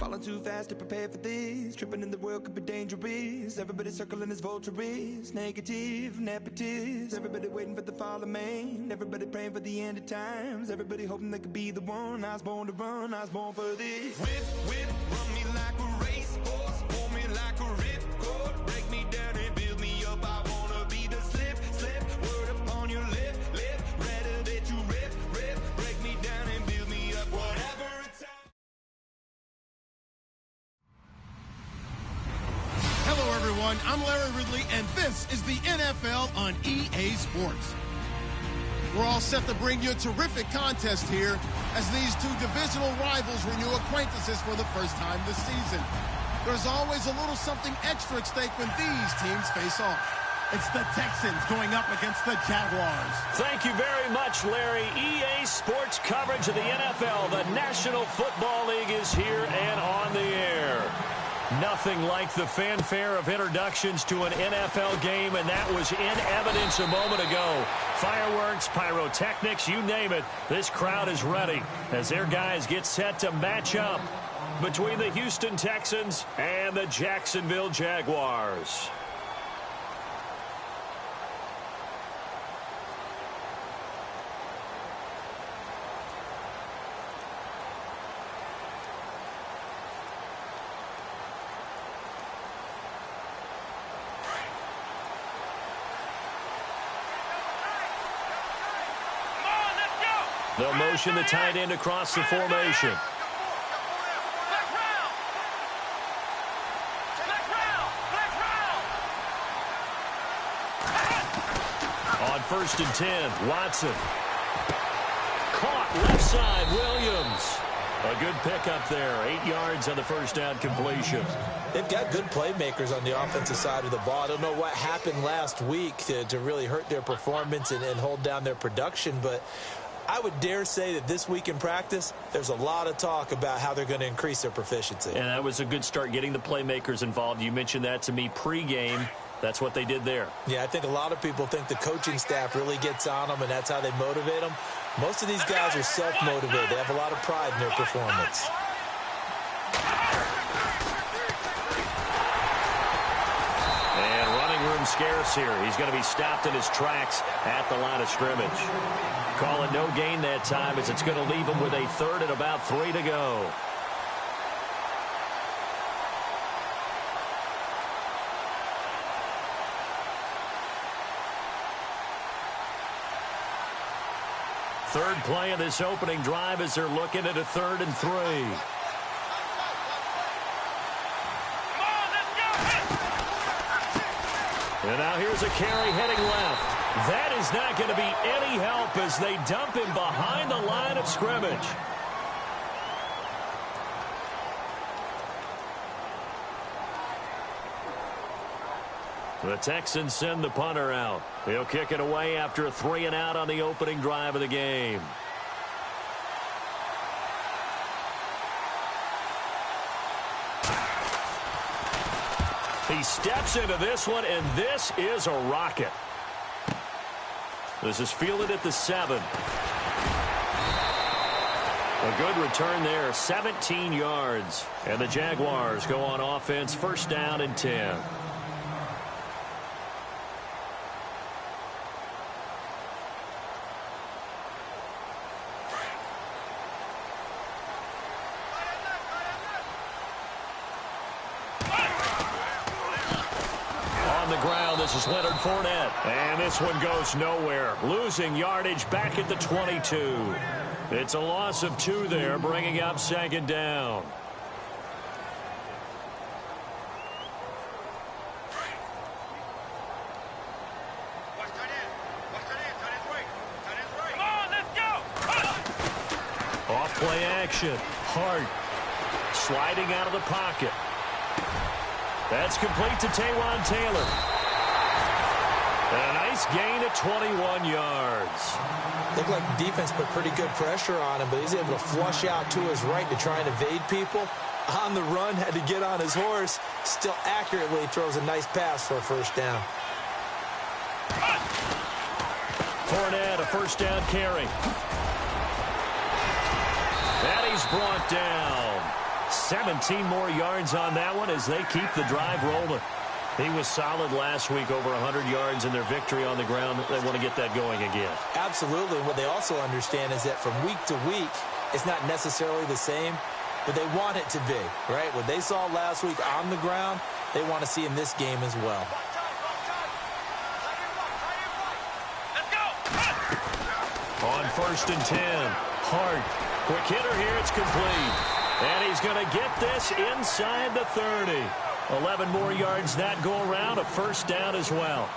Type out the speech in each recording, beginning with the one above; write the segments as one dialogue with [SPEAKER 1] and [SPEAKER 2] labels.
[SPEAKER 1] Falling too fast to prepare for this. Tripping in the world could be dangerous. Everybody circling as vultures. Negative, nepotist. Everybody waiting for the fall of man. Everybody praying for the end of times. Everybody hoping they could be the one. I was born to run, I was born for this. Whip, whip, run me like a racehorse. Pull me like a ripcord. Break me down and build me up. I wanna be the slip, slip. Word upon your lip, lip. Rather that you rip, rip. Break me down and build me up. Whatever it's at.
[SPEAKER 2] Hello, everyone. I'm Larry Ridley, and this is the NFL on EA Sports. We're all set to bring you a terrific contest here as these two divisional rivals renew acquaintances for the first time this season. There's always a little something extra at stake when these teams face off. It's the Texans going up against the Jaguars.
[SPEAKER 3] Thank you very much, Larry. EA Sports coverage of the NFL. The National Football League is here and on the air. Nothing like the fanfare of introductions to an NFL game, and that was in evidence a moment ago. Fireworks, pyrotechnics, you name it. This crowd is ready as their guys get set to match up between the Houston Texans and the Jacksonville Jaguars. They'll motion the tight end across the formation. On 1st and 10, Watson. Caught left side, Williams. A good pickup there. 8 yards on the first down completion.
[SPEAKER 4] They've got good playmakers on the offensive side of the ball. I don't know what happened last week to really hurt their performance and hold down their production, but I would dare say that this week in practice, there's a lot of talk about how they're going to increase their proficiency.
[SPEAKER 3] And that was a good start, getting the playmakers involved. You mentioned that to me pregame. That's what they did there.
[SPEAKER 4] Yeah, I think a lot of people think the coaching staff really gets on them, and that's how they motivate them. Most of these guys are self-motivated. They have a lot of pride in their performance.
[SPEAKER 3] And running room scarce here. He's going to be stopped in his tracks at the line of scrimmage. Calling no gain that time as it's going to leave him with a 3rd and about 3 to go. Third play of this opening drive as they're looking at a 3rd and 3. And now here's a carry heading left. That is not going to be any help as they dump him behind the line of scrimmage. The Texans send the punter out. He'll kick it away after a 3 and out on the opening drive of the game. He steps into this one, and this is a rocket. This is fielded at the 7. A good return there, 17 yards. And the Jaguars go on offense, 1st down and 10. This is Leonard Fournette. And this one goes nowhere. Losing yardage back at the 22. It's a loss of 2 there, bringing up 2nd down. Off play action. Hart sliding out of the pocket. That's complete to Taywan Taylor. And a nice gain of 21 yards.
[SPEAKER 4] Looked like the defense put pretty good pressure on him, but he's able to flush out to his right to try and evade people. On the run, had to get on his horse. Still accurately throws a nice pass for a 1st down.
[SPEAKER 3] Fournette, a 1st down carry. And he's brought down. 17 more yards on that one as they keep the drive rolling. He was solid last week, over 100 yards in their victory on the ground. They want to get that going again.
[SPEAKER 4] Absolutely. What they also understand is that from week to week, it's not necessarily the same, but they want it to be, right? What they saw last week on the ground, they want to see in this game as well.
[SPEAKER 3] On 1st and 10, Hart. Quick hitter here, it's complete. And he's going to get this inside the 30. 11 more yards that go around, a first down as well.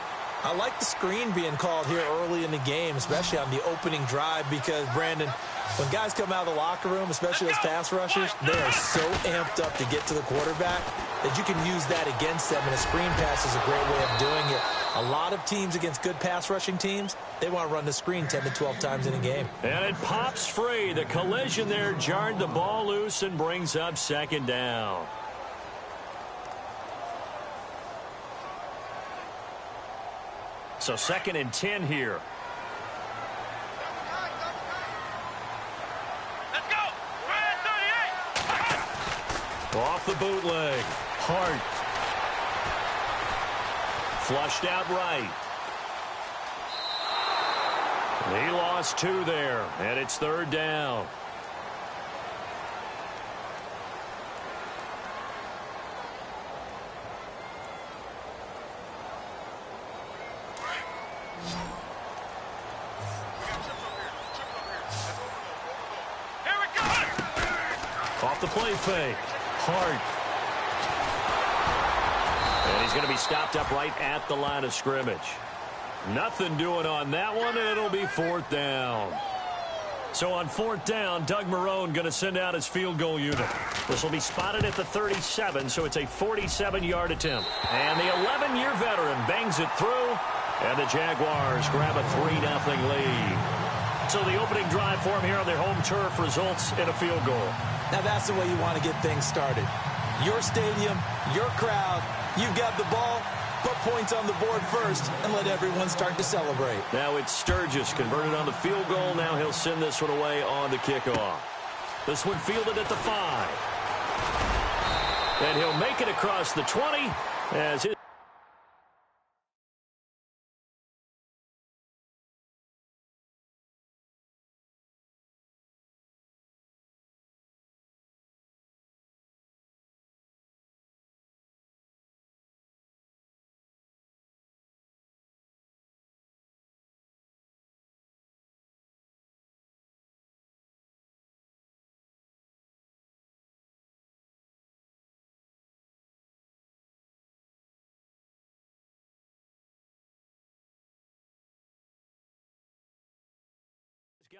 [SPEAKER 4] I like the screen being called here early in the game, especially on the opening drive, because, Brandon, when guys come out of the locker room, especially those pass rushers, they are so amped up to get to the quarterback that you can use that against them, and a screen pass is a great way of doing it. A lot of teams against good pass rushing teams, they want to run the screen 10 to 12 times in a game.
[SPEAKER 3] And it pops free. The collision there jarred the ball loose and brings up 2nd down. So 2nd and 10 here.
[SPEAKER 5] Let's go! Try 38!
[SPEAKER 3] Off the bootleg. Hart. Flushed out right. He lost 2 there, and it's 3rd down. Off the play fake. Hart. And he's going to be stopped up right at the line of scrimmage. Nothing doing on that one, and it'll be 4th down. So on 4th down, Doug Marrone going to send out his field goal unit. This will be spotted at the 37, so it's a 47-yard attempt. And the 11-year veteran bangs it through, and the Jaguars grab a 3-0 lead. So the opening drive for them here on their home turf results in a field goal.
[SPEAKER 4] Now that's the way you want to get things started. Your stadium, your crowd, you've got the ball, put points on the board first, and let everyone start to celebrate.
[SPEAKER 3] Now it's Sturgis converted on the field goal. Now he'll send this one away on the kickoff. This one fielded at the 5. And he'll make it across the 20 as his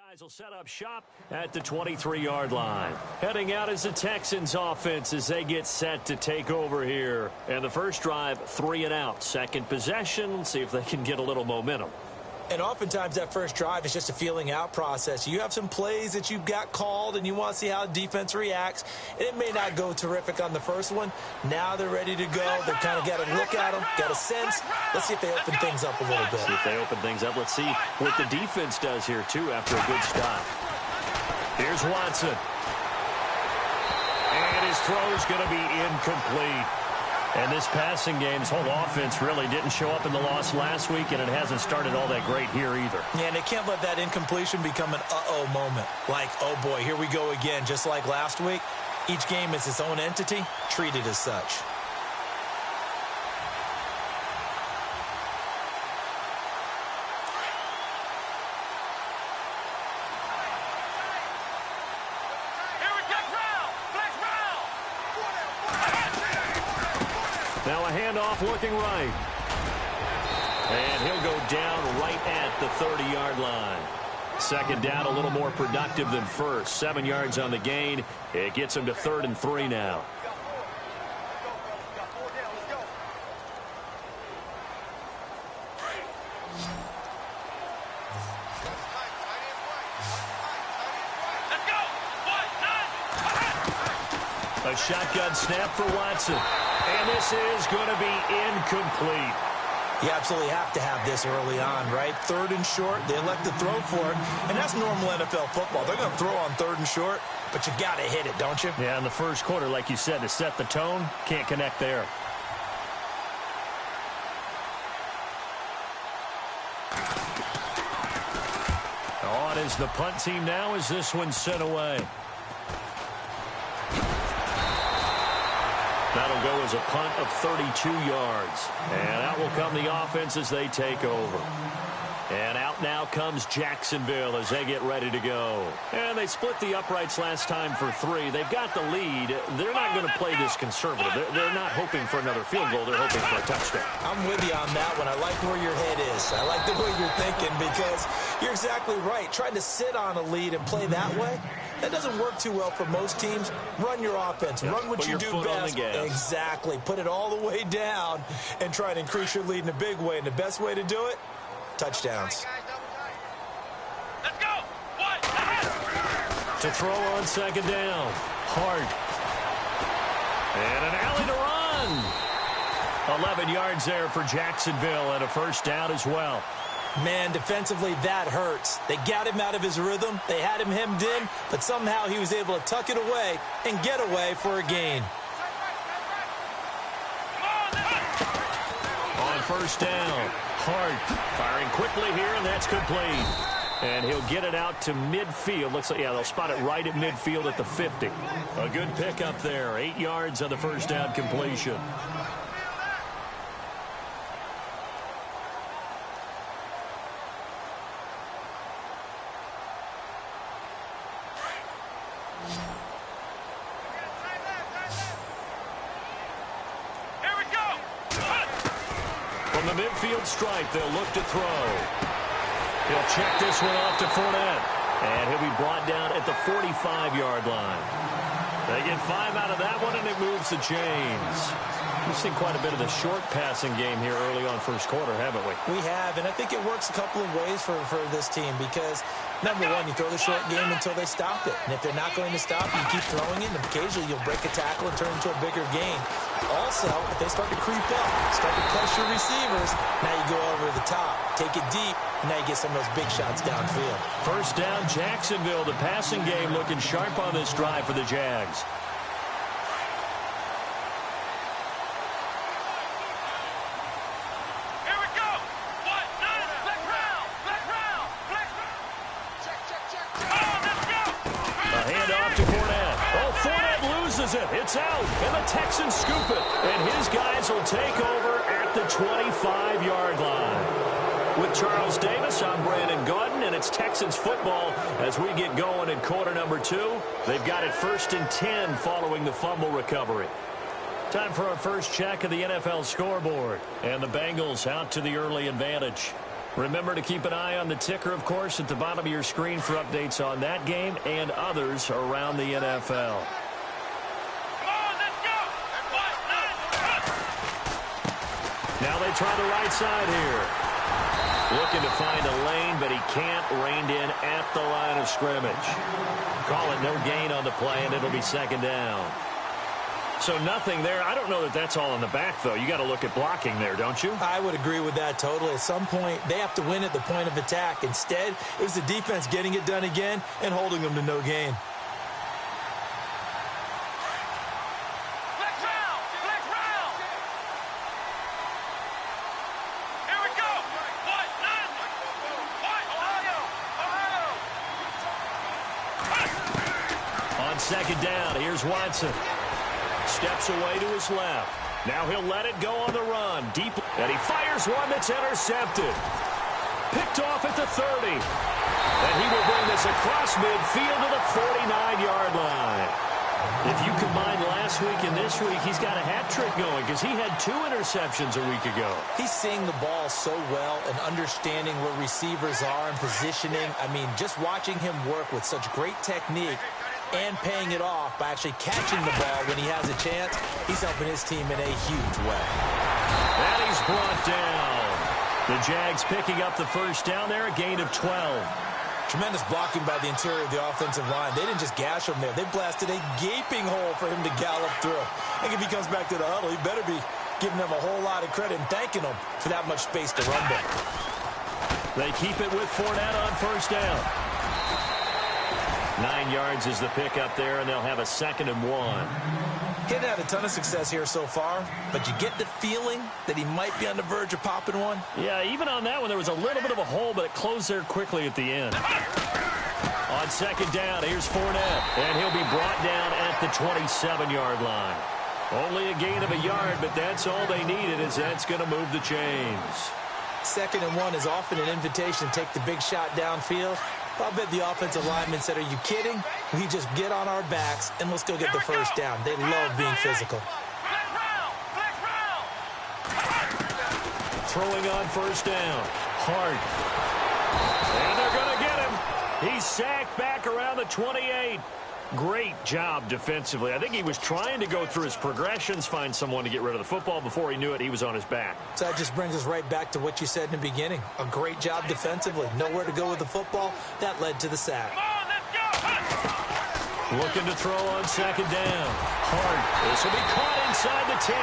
[SPEAKER 3] guys will set up shop at the 23-yard line. Heading out is the Texans offense as they get set to take over here. And the first drive, 3 and out. Second possession, see if they can get a little momentum.
[SPEAKER 4] And oftentimes that first drive is just a feeling out process. You have some plays that you've got called and you want to see how the defense reacts. And it may not go terrific on the first one. Now they're ready to go. They've kind of got a look at them, got a sense. Let's see if they open things up a little bit.
[SPEAKER 3] See if they open things up. Let's see what the defense does here, too, after a good stop. Here's Watson. And his throw's going to be incomplete. And this passing game, this whole offense really didn't show up in the loss last week, and it hasn't started all that great here either.
[SPEAKER 4] Yeah, and they can't let that incompletion become an uh-oh moment. Like, oh boy, here we go again. Just like last week, each game is its own entity, treated as such.
[SPEAKER 3] Now a handoff looking right. And he'll go down right at the 30-yard line. Second down, a little more productive than first. 7 yards on the gain. It gets him to 3rd and 3 now. A shotgun snap for Watson. And this is going to be incomplete.
[SPEAKER 4] You absolutely have to have this early on, right? 3rd and short, they elect to throw for it, and that's normal NFL football. They're going to throw on 3rd and short, but you've got to hit it, don't you?
[SPEAKER 3] Yeah, in the first quarter, like you said, to set the tone, can't connect there. On is the punt team now as this one's sent away. That'll go as a punt of 32 yards. And out will come the offense as they take over. And out now comes Jacksonville as they get ready to go. And they split the uprights last time for 3. They've got the lead. They're not going to play this conservative. They're not hoping for another field goal. They're hoping for a touchdown.
[SPEAKER 4] I'm with you on that one. I like where your head is. I like the way you're thinking because you're exactly right. Trying to sit on a lead and play that way, that doesn't work too well for most teams. Run your offense. Run what you do best. Exactly. Put it all the way down and try to increase your lead in a big way. And the best way to do it, touchdowns.
[SPEAKER 5] Let's go.
[SPEAKER 3] To throw on 2nd down. Hart. And an alley to run. 11 yards there for Jacksonville and a 1st down as well.
[SPEAKER 4] Man, defensively, that hurts. They got him out of his rhythm. They had him hemmed in, but somehow he was able to tuck it away and get away for a gain.
[SPEAKER 3] On 1st down, Hart firing quickly here, and that's complete. And he'll get it out to midfield. Looks like, yeah, they'll spot it right at midfield at the 50. A good pickup there. 8 yards on the 1st down completion. From the midfield stripe, they'll look to throw. He'll check this one off to Fournette. And he'll be brought down at the 45-yard line. They get 5 out of that one, and it moves the chains. We've seen quite a bit of the short passing game here early on 1st quarter, haven't we?
[SPEAKER 4] We have, and I think it works a couple of ways for this team because, number one, you throw the short game until they stop it. And if they're not going to stop, you keep throwing it, and occasionally you'll break a tackle and turn into a bigger gain. Also, if they start to creep up, start to pressure receivers, now you go over the top, take it deep, and now you get some of those big shots downfield.
[SPEAKER 3] 1st down, Jacksonville. The passing game looking sharp on this drive for the Jags. It's out, and the Texans scoop it. And his guys will take over at the 25-yard line. With Charles Davis, I'm Brandon Gaudin, and it's Texans football as we get going in quarter number 2. They've got it 1st and 10 following the fumble recovery. Time for our first check of the NFL scoreboard. And the Bengals out to the early advantage. Remember to keep an eye on the ticker, of course, at the bottom of your screen for updates on that game and others around the NFL. Now they try the right side here. Looking to find a lane, but he can't. Reined in at the line of scrimmage. Call it no gain on the play, and it'll be 2nd down. So nothing there. I don't know that that's all in the back, though. You got to look at blocking there, don't you?
[SPEAKER 4] I would agree with that totally. At some point, they have to win at the point of attack. Instead, it was the defense getting it done again and holding them to no gain.
[SPEAKER 3] On 2nd down, here's Watson. Steps away to his left. Now he'll let it go on the run. Deep, and he fires one that's intercepted. Picked off at the 30. And he will bring this across midfield to the 49-yard line. If you combine last week and this week, he's got a hat trick going because he had 2 interceptions a week ago.
[SPEAKER 4] He's seeing the ball so well and understanding where receivers are and positioning. I mean, just watching him work with such great technique and paying it off by actually catching the ball when he has a chance, he's helping his team in a huge way.
[SPEAKER 3] And he's brought down. The Jags picking up the 1st down there, a gain of 12.
[SPEAKER 4] Tremendous blocking by the interior of the offensive line. They didn't just gash him there. They blasted a gaping hole for him to gallop through. I think if he comes back to the huddle, he better be giving them a whole lot of credit and thanking them for that much space to run back.
[SPEAKER 3] They keep it with Fournette on first down. 9 yards is the pickup there, and they'll have a 2nd and 1.
[SPEAKER 4] He hadn't had a ton of success here so far, but you get the feeling that he might be on the verge of popping one.
[SPEAKER 3] Yeah, even on that one, there was a little bit of a hole, but it closed there quickly at the end. On 2nd down, here's Fournette, and he'll be brought down at the 27-yard line. Only a gain of a yard, but that's all they needed, as that's going to move the chains.
[SPEAKER 4] 2nd and 1 is often an invitation to take the big shot downfield. I'll bet the offensive lineman said, are you kidding? We just get on our backs and let's go get the first down. They love being physical.
[SPEAKER 3] Throwing on first down. Hart. And they're going to get him. He's sacked back around the 28. Great job defensively. I think he was trying to go through his progressions, find someone to get rid of the football. Before he knew it, he was on his back.
[SPEAKER 4] So that just brings us right back to what you said in the beginning. A great job defensively. Nowhere to go with the football. That led to the sack.
[SPEAKER 3] Looking to throw on 2nd down. Hart. This will be caught inside the 10.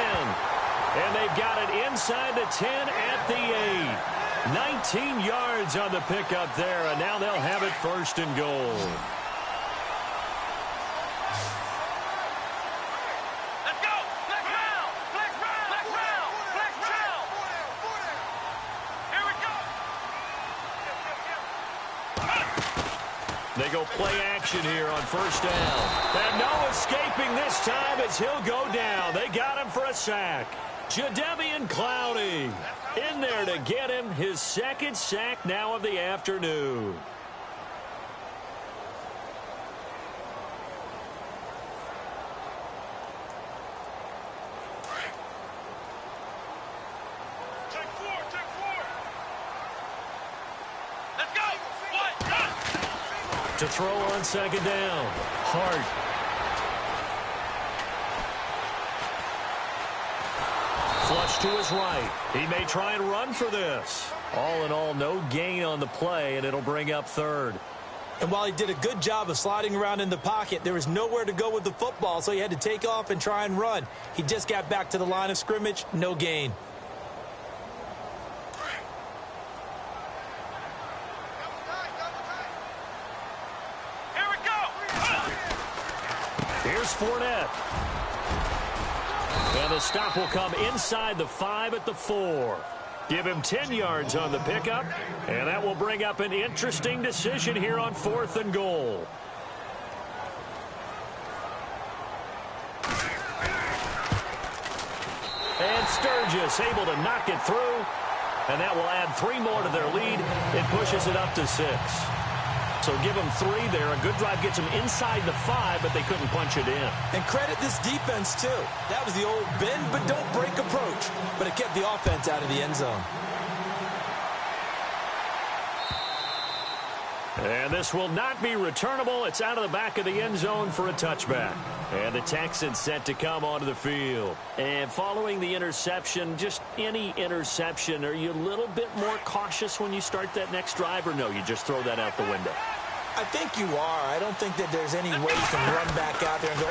[SPEAKER 3] And they've got it inside the 10 at the 8. 19 yards on the pickup there, and now they'll have it 1st and goal. They go play action here on first down. And no escaping this time as he'll go down. They got him for a sack. Jadeveon Clowney in there to get him his 2nd sack now of the afternoon. To throw on 2nd down. Hart. Flush to his right. He may try and run for this. All in all, no gain on the play, and it'll bring up 3rd.
[SPEAKER 4] And while he did a good job of sliding around in the pocket, there was nowhere to go with the football, so he had to take off and try and run. He just got back to the line of scrimmage. No gain.
[SPEAKER 3] Here's Fournette. And the stop will come inside the 5 at the 4. Give him 10 yards on the pickup, and that will bring up an interesting decision here on 4th and goal. And Sturgis able to knock it through, and that will add 3 more to their lead. It pushes it up to 6. So give them 3 there. A good drive gets them inside the 5, but they couldn't punch it in.
[SPEAKER 4] And credit this defense, too. That was the old bend but don't break approach, but it kept the offense out of the end zone.
[SPEAKER 3] And this will not be returnable. It's out of the back of the end zone for a touchback. And the Texans set to come onto the field. And following the interception, just any interception, are you a little bit more cautious when you start that next drive, or no, you just throw that out the window?
[SPEAKER 4] I think you are. I don't think that there's any way you can run back out there and go,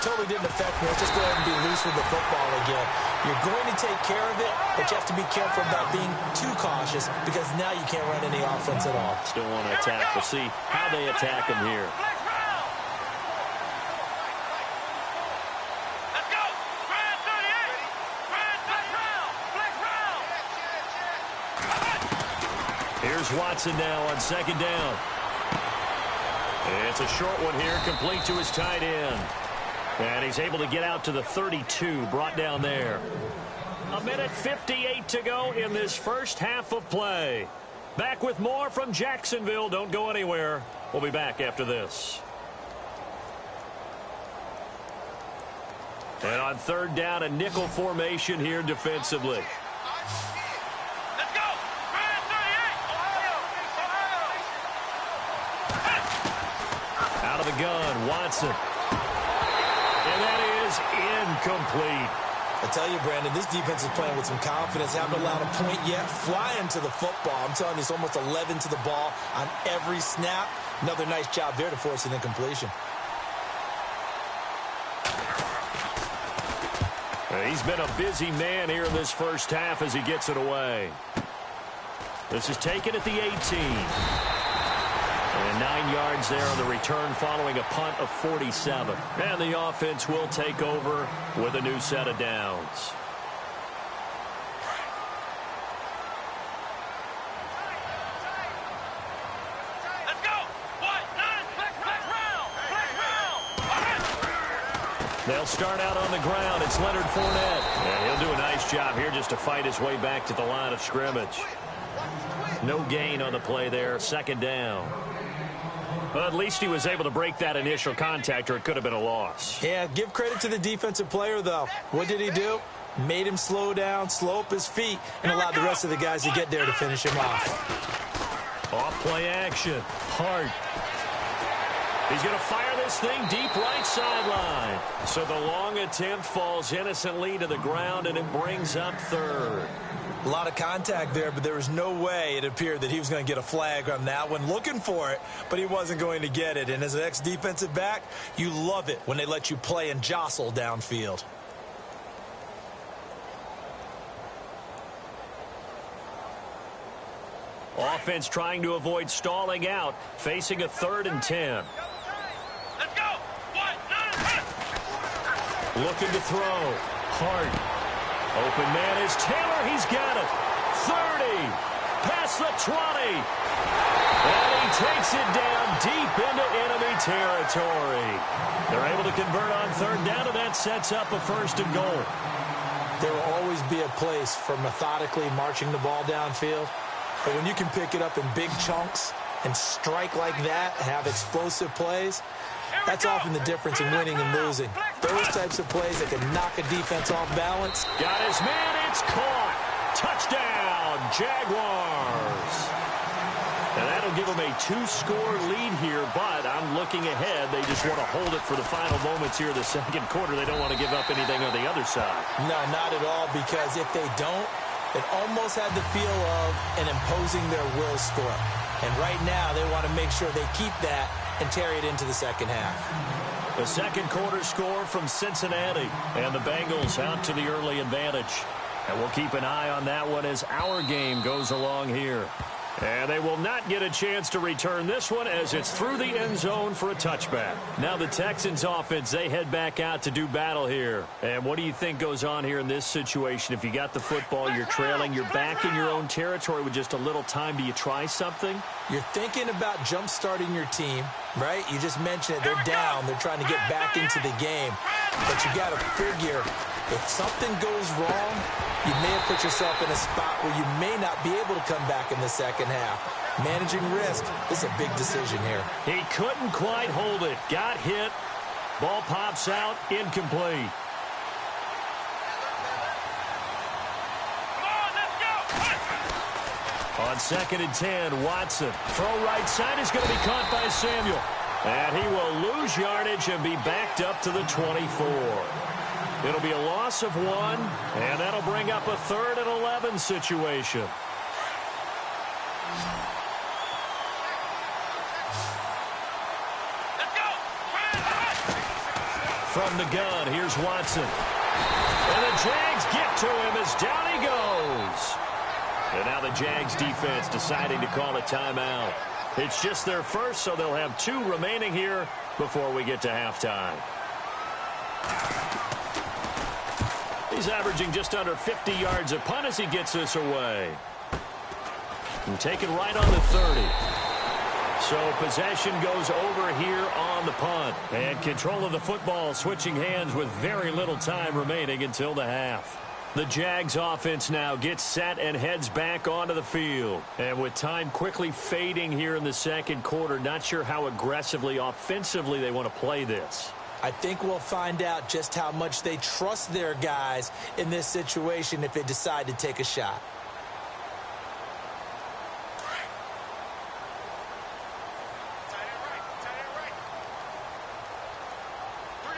[SPEAKER 4] totally didn't affect me. Let's just go ahead and be loose with the football again. You're going to take care of it, but you have to be careful about being too cautious because now you can't run any offense at all.
[SPEAKER 3] Still want to attack. We'll see how they attack him here. Here's Watson now on 2nd down. It's a short one here, complete to his tight end. And he's able to get out to the 32, brought down there. 1:58 to go in this first half of play. Back with more from Jacksonville. Don't go anywhere. We'll be back after this. And on 3rd down, a nickel formation here defensively. Out of the gun, Watson. And that is incomplete.
[SPEAKER 4] I tell you, Brandon, this defense is playing with some confidence. Haven't allowed a point yet. Flying to the football. I'm telling you, it's almost 11 to the ball on every snap. Another nice job there to force an incompletion.
[SPEAKER 3] He's been a busy man here in this first half as he gets it away. This is taken at the 18. And 9 yards there on the return following a punt of 47. And the offense will take over with a new set of downs.
[SPEAKER 5] Let's go. What? Flex round.
[SPEAKER 3] They'll start out on the ground. It's Leonard Fournette. And he'll do a nice job here just to fight his way back to the line of scrimmage. No gain on the play there. Second down. Well, at least he was able to break that initial contact, or it could have been a loss.
[SPEAKER 4] Yeah, give credit to the defensive player, though. What did he do? Made him slow down, slow up his feet, and allowed the rest of the guys to get there to finish him off.
[SPEAKER 3] Off play action. Hart. He's going to fire this thing deep right sideline. So the long attempt falls innocently to the ground, and it brings up third.
[SPEAKER 4] A lot of contact there, but there was no way it appeared that he was going to get a flag on that one. Looking for it, but he wasn't going to get it. And as an ex-defensive back, you love it when they let you play and jostle downfield.
[SPEAKER 3] Offense trying to avoid stalling out, facing a 3rd and 10.
[SPEAKER 5] Let's go. What?
[SPEAKER 3] Looking to throw. Hart. Open man is Taylor. He's got it. 30. Past the 20. And he takes it down deep into enemy territory. They're able to convert on 3rd down, and that sets up a 1st and goal.
[SPEAKER 4] There will always be a place for methodically marching the ball downfield. But when you can pick it up in big chunks and strike like that, have explosive plays, that's often the difference in winning and losing. Those types of plays that can knock a defense off balance.
[SPEAKER 3] Got his man. It's caught. Touchdown, Jaguars. And that'll give them a 2-score lead here, but I'm looking ahead. They just want to hold it for the final moments here of the second quarter. They don't want to give up anything on the other side.
[SPEAKER 4] No, not at all, because if they don't, it almost had the feel of an imposing their will score. And right now, they want to make sure they keep that and carry it into the second half.
[SPEAKER 3] The second quarter score from Cincinnati, and the Bengals out to the early advantage. And we'll keep an eye on that one as our game goes along here. And they will not get a chance to return this one as it's through the end zone for a touchback. Now the Texans offense, they head back out to do battle here. And what do you think goes on here in this situation? If you got the football, you're trailing, you're back in your own territory with just a little time. Do you try something?
[SPEAKER 4] You're thinking about jump-starting your team, right? You just mentioned it. They're down. They're trying to get back into the game. But you got to figure if something goes wrong, you may have put yourself in a spot where you may not be able to come back in the second half. Managing risk is a big decision here.
[SPEAKER 3] He couldn't quite hold it. Got hit. Ball pops out. Incomplete. On 2nd and 10, Watson. Throw right side is going to be caught by Samuel. And he will lose yardage and be backed up to the 24. It'll be a loss of 1, and that'll bring up a 3rd and 11 situation.
[SPEAKER 5] Let's go.
[SPEAKER 3] From the gun, here's Watson. And the Jags get to him as down he goes. And now the Jags defense deciding to call a timeout. It's just their first, so they'll have 2 remaining here before we get to halftime. He's averaging just under 50 yards a punt as he gets this away. And taken right on the 30. So possession goes over here on the punt. And control of the football switching hands with very little time remaining until the half. The Jags offense now gets set and heads back onto the field. And with time quickly fading here in the second quarter, not sure how aggressively, offensively they want to play this.
[SPEAKER 4] I think we'll find out just how much they trust their guys in this situation if they decide to take a shot.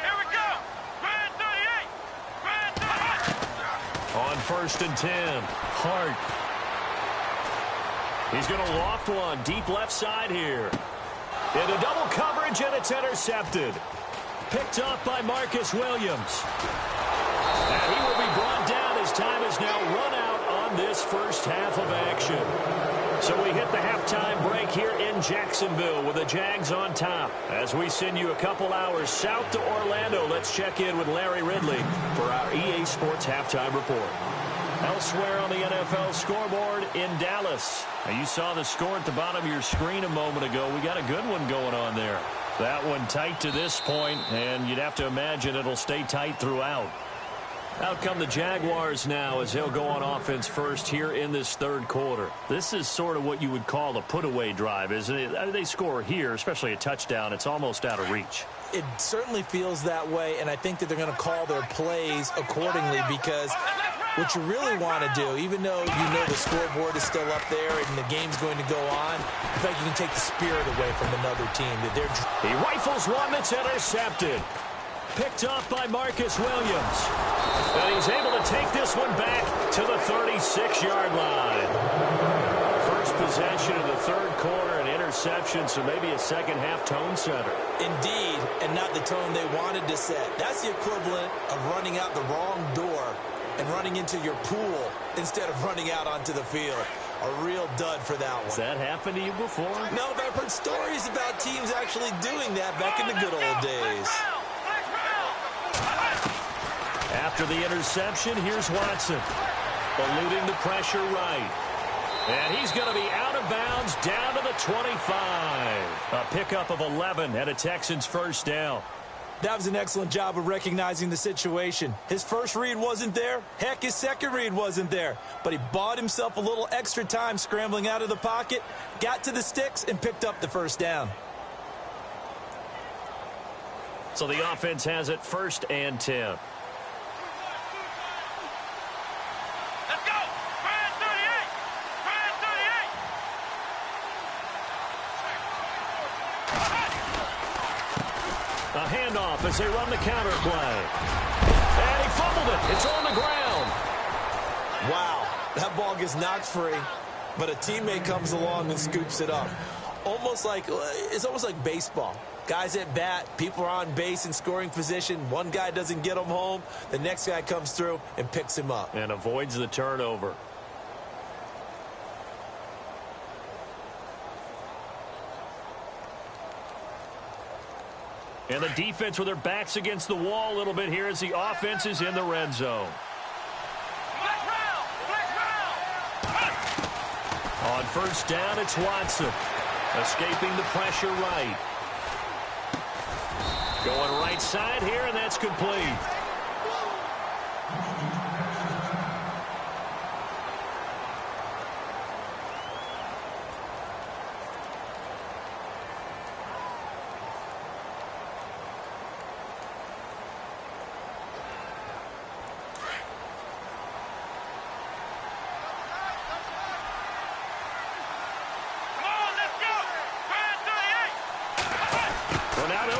[SPEAKER 5] Here we go. Grand 38.
[SPEAKER 3] On 1st and 10, Hart. He's going to loft one deep left side here. Into double coverage, and it's intercepted. Picked off by Marcus Williams. And he will as time has now run out on this first half of action. So we hit the halftime break here in Jacksonville with the Jags on top. As we send you a couple hours south to Orlando, let's check in with Larry Ridley for our EA Sports Halftime Report. Elsewhere on the NFL scoreboard in Dallas. Now, you saw the score at the bottom of your screen a moment ago. We got a good one going on there. That one tight to this point, and you'd have to imagine it'll stay tight throughout. Out come the Jaguars now as they'll go on offense first here in this third quarter. This is sort of what you would call a put-away drive, isn't it? They score here, especially a touchdown. It's almost out of reach.
[SPEAKER 4] It certainly feels that way, and I think that they're going to call their plays accordingly because what you really want to do, even though you know the scoreboard is still up there and the game's going to go on, I think you can take the spirit away from another team.
[SPEAKER 3] He rifles one that's intercepted. Picked off by Marcus Williams. And he's able to take this one back to the 36-yard line. First possession of the third quarter, an interception, so maybe a second-half tone setter.
[SPEAKER 4] Indeed, and not the tone they wanted to set. That's the equivalent of running out the wrong door and running into your pool instead of running out onto the field. A real dud for that one.
[SPEAKER 3] Has that happened to you before?
[SPEAKER 4] No, but I've heard stories about teams actually doing that back in the good old days.
[SPEAKER 3] After the interception, here's Watson. Eluding the pressure right. And he's going to be out of bounds down to the 25. A pickup of 11 and a Texans first down.
[SPEAKER 4] That was an excellent job of recognizing the situation. His first read wasn't there. Heck, his second read wasn't there. But he bought himself a little extra time scrambling out of the pocket, got to the sticks, and picked up the first down.
[SPEAKER 3] So the offense has it 1st and 10.
[SPEAKER 5] Let's go! Brand 38! Brand 38!
[SPEAKER 3] A handoff as they run the counter play. And he fumbled it. It's on the ground.
[SPEAKER 4] Wow, that ball gets knocked free, but a teammate comes along and scoops it up. It's almost like baseball. Guys at bat, people are on base in scoring position. One guy doesn't get him home. The next guy comes through and picks him up.
[SPEAKER 3] And avoids the turnover. And the defense with their backs against the wall a little bit here as the offense is in the red zone. On first down, it's Watson. Escaping the pressure right. Going right side here, and that's complete.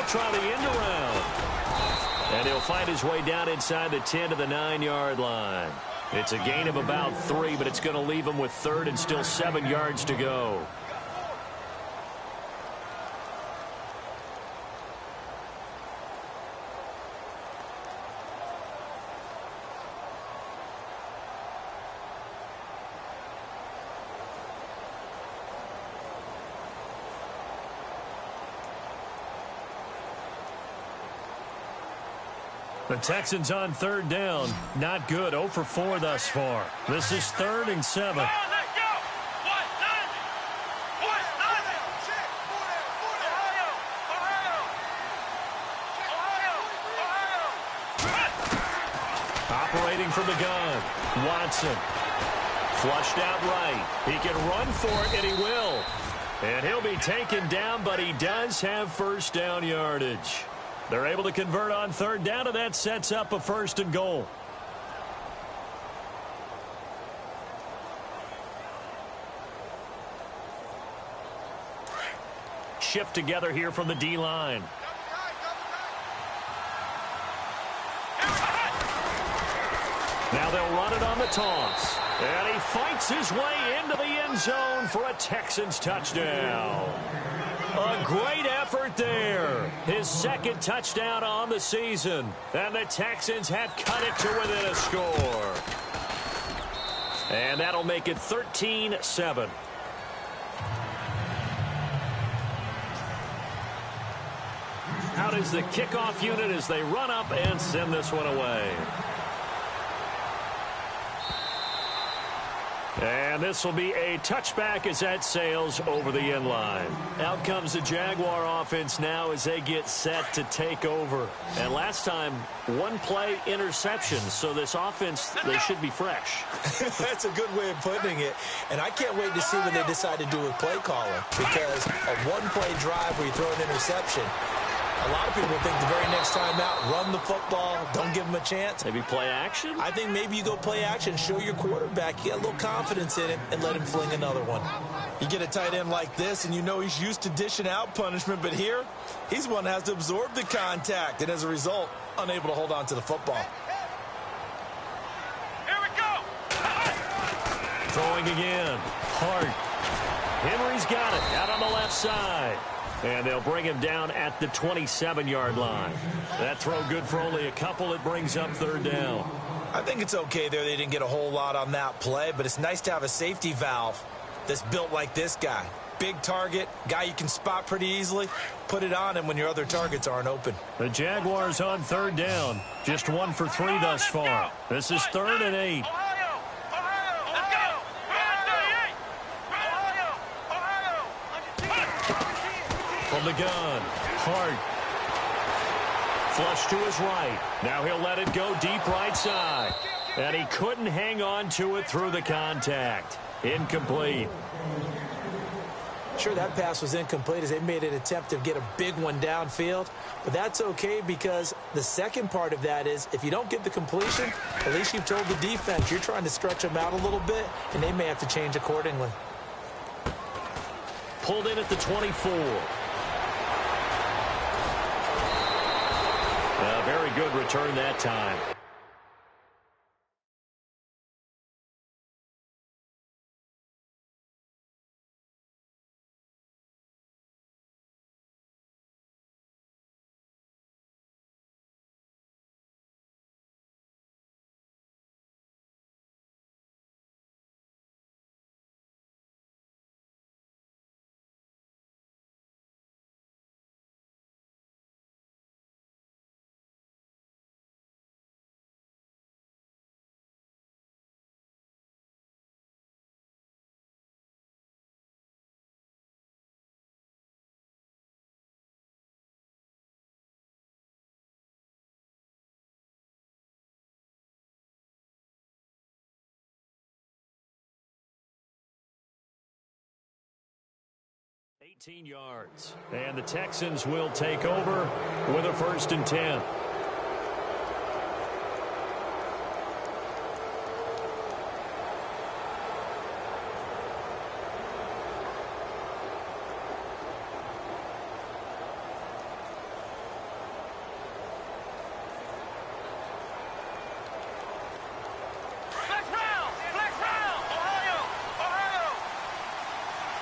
[SPEAKER 3] Try the end around. And he'll find his way down inside the 10 to the 9-yard line. It's a gain of about 3, but it's going to leave him with 3rd and still 7 yards to go. The Texans on 3rd down. Not good. 0 for 4 thus far. This is 3rd and 7. Operating from the gun. Watson. Flushed out right. He can run for it, and he will. And he'll be taken down, but he does have first down yardage. They're able to convert on 3rd down, and that sets up a 1st and goal. Shift together here from the D-line. Now they'll run it on the toss. And he fights his way into the end zone for a Texans touchdown. A great effort there. His 2nd touchdown on the season. And the Texans have cut it to within a score. And that'll make it 13-7. Out is the kickoff unit as they run up and send this one away. And this will be a touchback as that sails over the end line. Out comes the Jaguar offense now as they get set to take over. And last time, one play interception. So this offense, they should be fresh.
[SPEAKER 4] That's a good way of putting it. And I can't wait to see what they decide to do with play calling. Because a one-play drive where you throw an interception, a lot of people think the very next time out, run the football, don't give them a chance.
[SPEAKER 3] Maybe play action?
[SPEAKER 4] I think maybe you go play action, show your quarterback, you get a little confidence in him, and let him fling another one. You get a tight end like this, and you know he's used to dishing out punishment, but here, he's one that has to absorb the contact, and as a result, unable to hold on to the football.
[SPEAKER 5] Here we go.
[SPEAKER 3] Throwing again. Hart. Henry's got it out on the left side. And they'll bring him down at the 27-yard line. That throw good for only a couple. It brings up third down.
[SPEAKER 4] I think it's okay there. They didn't get a whole lot on that play, but it's nice to have a safety valve that's built like this guy. Big target, guy you can spot pretty easily. Put it on him when your other targets aren't open.
[SPEAKER 3] The Jaguars on third down. Just 1 for 3 thus far. This is 3rd and 8. From the gun, Hart. Flush to his right. Now he'll let it go deep right side. And he couldn't hang on to it through the contact. Incomplete.
[SPEAKER 4] Sure, that pass was incomplete as they made an attempt to get a big one downfield. But that's okay because the second part of that is if you don't get the completion, at least you've told the defense you're trying to stretch them out a little bit, and they may have to change accordingly.
[SPEAKER 3] Pulled in at the 24. A very good return that time. $18 yards. And the Texans will take over with a 1st and 10.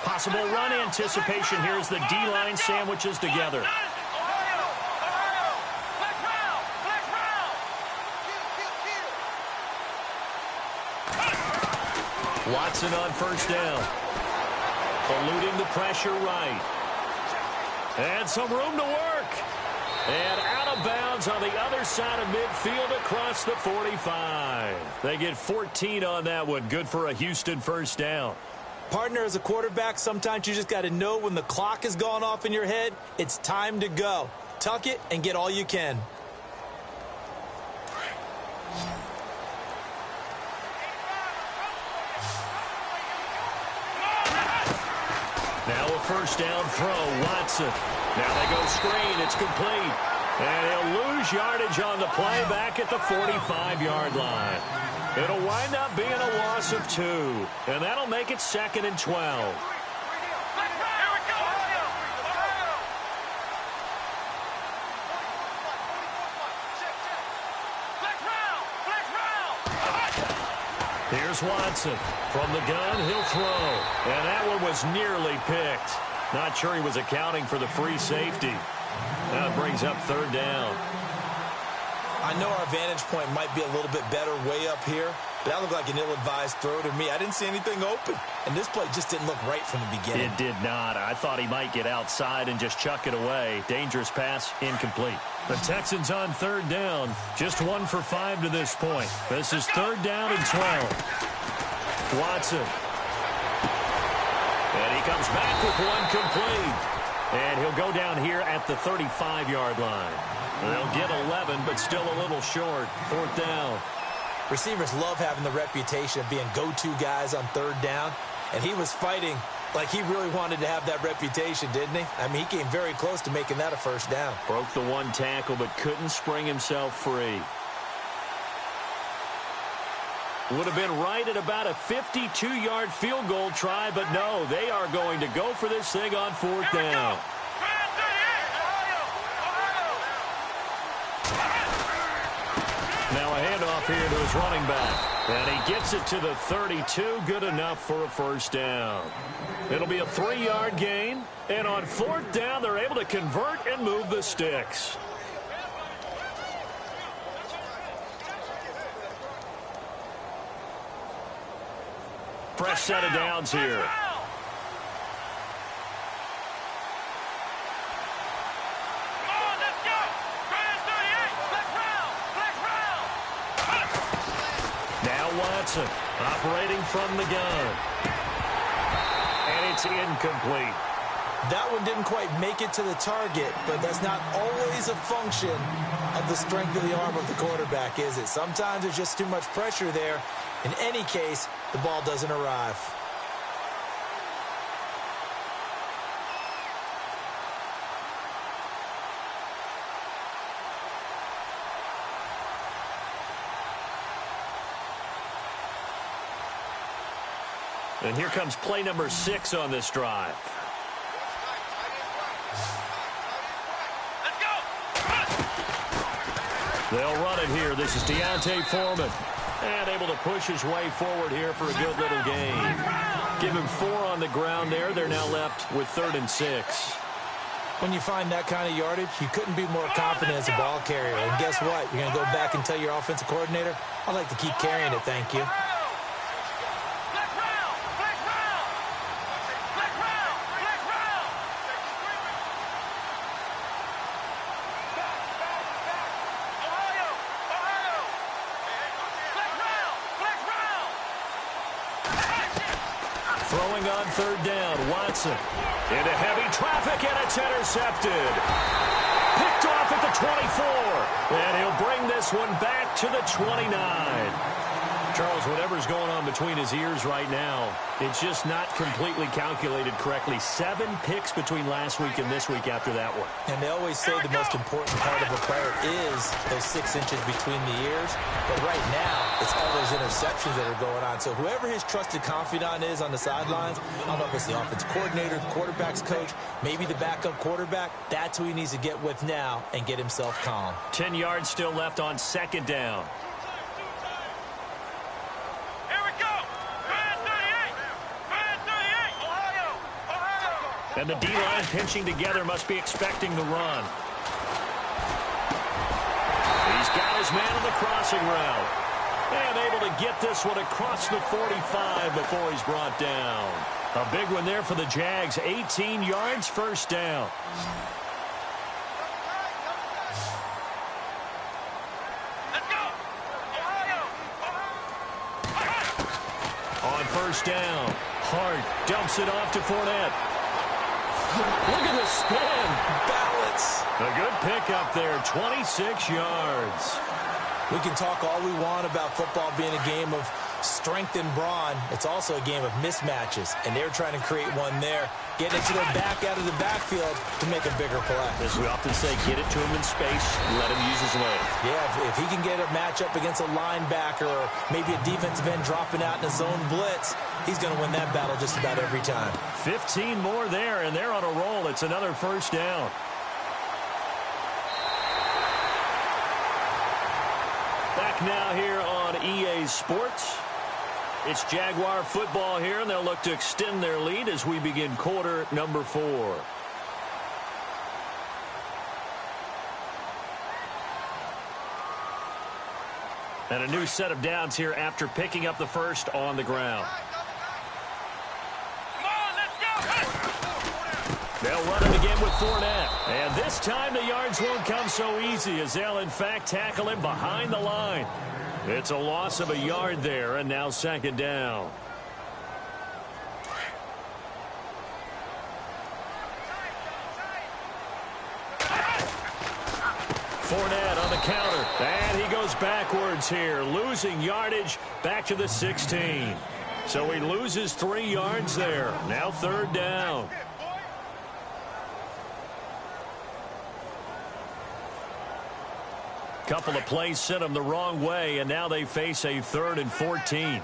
[SPEAKER 3] Possible run anticipation. Here's the D-line sandwiches together. Watson on 1st down. Eluding the pressure right. And some room to work. And out of bounds on the other side of midfield across the 45. They get 14 on that one. Good for a Houston 1st down.
[SPEAKER 4] Partner, as a quarterback, sometimes you just got to know when the clock has gone off in your head, it's time to go. Tuck it and get all you can.
[SPEAKER 3] Now a 1st down throw, Watson. Now they go screen, it's complete. And he'll lose yardage on the play back at the 45-yard line. It'll wind up being a loss of 2, and that'll make it 2nd and 12. Here's Watson. From the gun, he'll throw. And that one was nearly picked. Not sure he was accounting for the free safety. That brings up 3rd down.
[SPEAKER 4] I know our vantage point might be a little bit better way up here, but that looked like an ill-advised throw to me. I didn't see anything open, and this play just didn't look right from the beginning.
[SPEAKER 3] It did not. I thought he might get outside and just chuck it away. Dangerous pass, incomplete. The Texans on third down, just 1 for 5 to this point. This is third down and 12. Watson. And he comes back with one complete. And he'll go down here at the 35-yard line. They'll get 11, but still a little short. Fourth down.
[SPEAKER 4] Receivers love having the reputation of being go-to guys on third down, and he was fighting like he really wanted to have that reputation, didn't he? I mean, he came very close to making that a first down.
[SPEAKER 3] Broke the one tackle, but couldn't spring himself free. Would have been right at about a 52-yard field goal try, but no, they are going to go for this thing on fourth down. Now a handoff here to his running back. And he gets it to the 32. Good enough for a first down. It'll be a 3-yard gain. And on fourth down, they're able to convert and move the sticks. Fresh set of downs here. Watson operating from the gun. And it's incomplete.
[SPEAKER 4] That one didn't quite make it to the target, but that's not always a function of the strength of the arm of the quarterback, is it? Sometimes there's just too much pressure there. In any case, the ball doesn't arrive.
[SPEAKER 3] And here comes play number 6 on this drive.
[SPEAKER 5] Let's go.
[SPEAKER 3] They'll run it here. This is Deontay Foreman. And able to push his way forward here for a good little gain. Give him 4 on the ground there. They're now left with 3rd and 6.
[SPEAKER 4] When you find that kind of yardage, you couldn't be more confident as a ball carrier. And guess what? You're going to go back and tell your offensive coordinator, I'd like to keep carrying it, thank you.
[SPEAKER 3] Throwing on third down, Watson. Into heavy traffic, and it's intercepted. Picked off at the 24. And he'll bring this one back to the 29. Charles, whatever's going on between his ears right now, it's just not completely calculated correctly. 7 picks between last week and this week after that one.
[SPEAKER 4] And they always say the most important part of a player is those 6 inches between the ears. But right now, it's all those interceptions that are going on. So whoever his trusted confidant is on the sidelines, I don't know if it's the offensive coordinator, the quarterback's coach, maybe the backup quarterback, that's who he needs to get with now and get himself calm.
[SPEAKER 3] 10 yards still left on second down. And the D-line pinching together must be expecting the run. He's got his man on the crossing route. And able to get this one across the 45 before he's brought down. A big one there for the Jags. 18 yards, first down.
[SPEAKER 5] Let's go.
[SPEAKER 3] On first down, Hart dumps it off to Fournette. Look at the spin.
[SPEAKER 4] Balance.
[SPEAKER 3] A good pickup there, 26 yards.
[SPEAKER 4] We can talk all we want about football being a game of strength and brawn. It's also a game of mismatches, and they're trying to create one there. Getting it to their back out of the backfield to make a bigger play.
[SPEAKER 3] As we often say, get it to him in space, let him use his leg.
[SPEAKER 4] Yeah, if he can get a matchup against a linebacker or maybe a defensive end dropping out in a zone blitz, he's going to win that battle just about every time.
[SPEAKER 3] 15 more there, and they're on a roll. It's another first down. Back now here on EA Sports. It's Jaguar football here, and they'll look to extend their lead as we begin quarter number 4. And a new set of downs here after picking up the first on the ground.
[SPEAKER 5] Come on, let's go.
[SPEAKER 3] They'll run it again with Fournette. And this time the yards won't come so easy as they'll, in fact, tackle him behind the line. It's a loss of a yard there, and now second down. Fournette on the counter, and he goes backwards here, losing yardage back to the 16. So he loses 3 yards there. Now third down. Couple of plays sent them the wrong way, and now they face a 3rd and 14.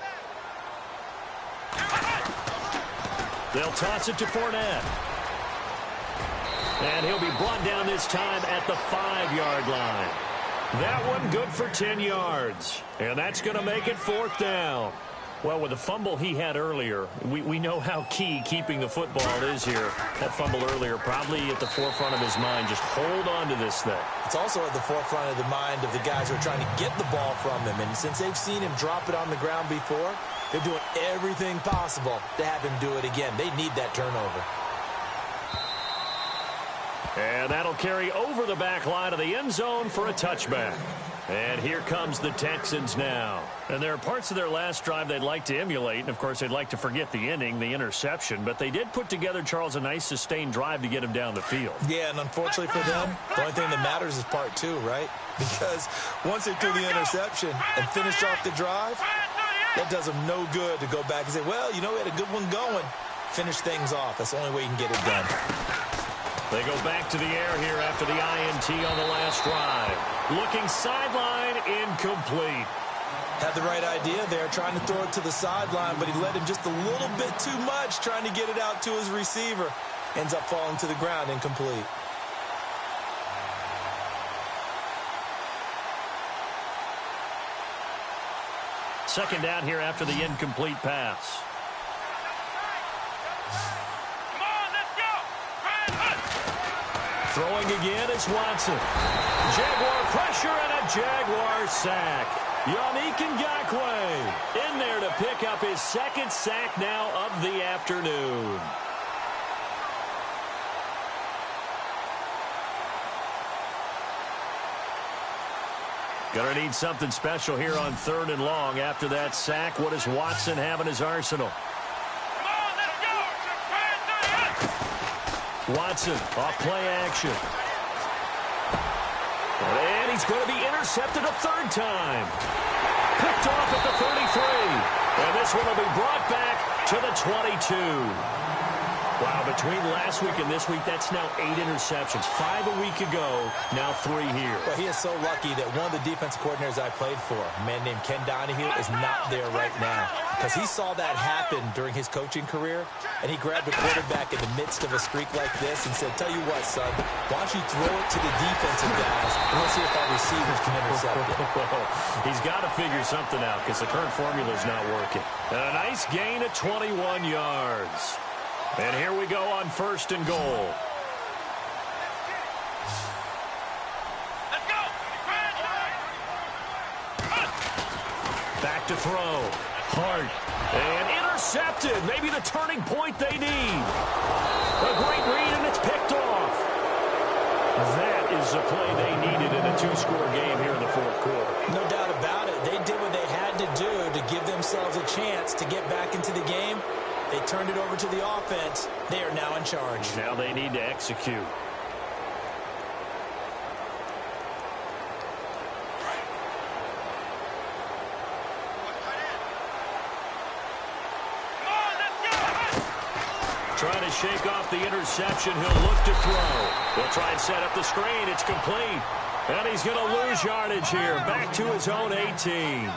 [SPEAKER 3] They'll toss it to Fournette. And he'll be brought down this time at the 5-yard line. That one good for 10 yards. And that's going to make it 4th down. Well, with the fumble he had earlier, we know how key keeping the football is here. That fumble earlier probably at the forefront of his mind. Just hold on to this thing.
[SPEAKER 4] It's also at the forefront of the mind of the guys who are trying to get the ball from him. And since they've seen him drop it on the ground before, they're doing everything possible to have him do it again. They need that turnover.
[SPEAKER 3] And that'll carry over the back line of the end zone for a touchback. And here comes the Texans now. And there are parts of their last drive they'd like to emulate. And, of course, they'd like to forget the ending, the interception. But they did put together, Charles, a nice sustained drive to get him down the field.
[SPEAKER 4] Yeah, and unfortunately for them, the only thing that matters is part 2, right? Because once they threw the interception and finished off the drive, that does them no good to go back and say, well, you know, we had a good one going. Finish things off. That's the only way you can get it done.
[SPEAKER 3] They go back to the air here after the INT on the last drive. Looking sideline, incomplete.
[SPEAKER 4] Had the right idea there, trying to throw it to the sideline, but he led him just a little bit too much, trying to get it out to his receiver. Ends up falling to the ground, incomplete.
[SPEAKER 3] Second down here after the incomplete pass. Throwing again is Watson. Jaguar pressure and a Jaguar sack. Yannick Ngakoue in there to pick up his 2nd sack now of the afternoon. Gonna need something special here on 3rd and long. After that sack, what does Watson have in his arsenal? Watson off play action. And he's going to be intercepted a 3rd time. Picked off at the 33. And this one will be brought back to the 22. Wow, between last week and this week, that's now 8 interceptions. 5 a week ago, now 3 here.
[SPEAKER 4] Well, he is so lucky that one of the defense coordinators I played for, a man named Ken Donahue, is not there right now. Because he saw that happen during his coaching career, and he grabbed a quarterback in the midst of a streak like this and said, tell you what, son, why don't you throw it to the defensive guys, and we'll see if our receivers can intercept it.
[SPEAKER 3] He's got to figure something out because the current formula is not working. And a nice gain of 21 yards. And here we go on 1st and goal.
[SPEAKER 5] Let's go.
[SPEAKER 3] Back to throw. Hart. And intercepted. Maybe the turning point they need. A great read, and it's picked off. That is the play they needed in a 2-score game here in the 4th quarter.
[SPEAKER 4] No doubt about it. They did what they had to do to give themselves a chance to get back into the game. They turned it over to the offense. They are now in charge.
[SPEAKER 3] Now they need to execute. Trying to shake off the interception. He'll look to throw. He'll try and set up the screen. It's complete. And he's going to lose yardage here. Back to his own 18.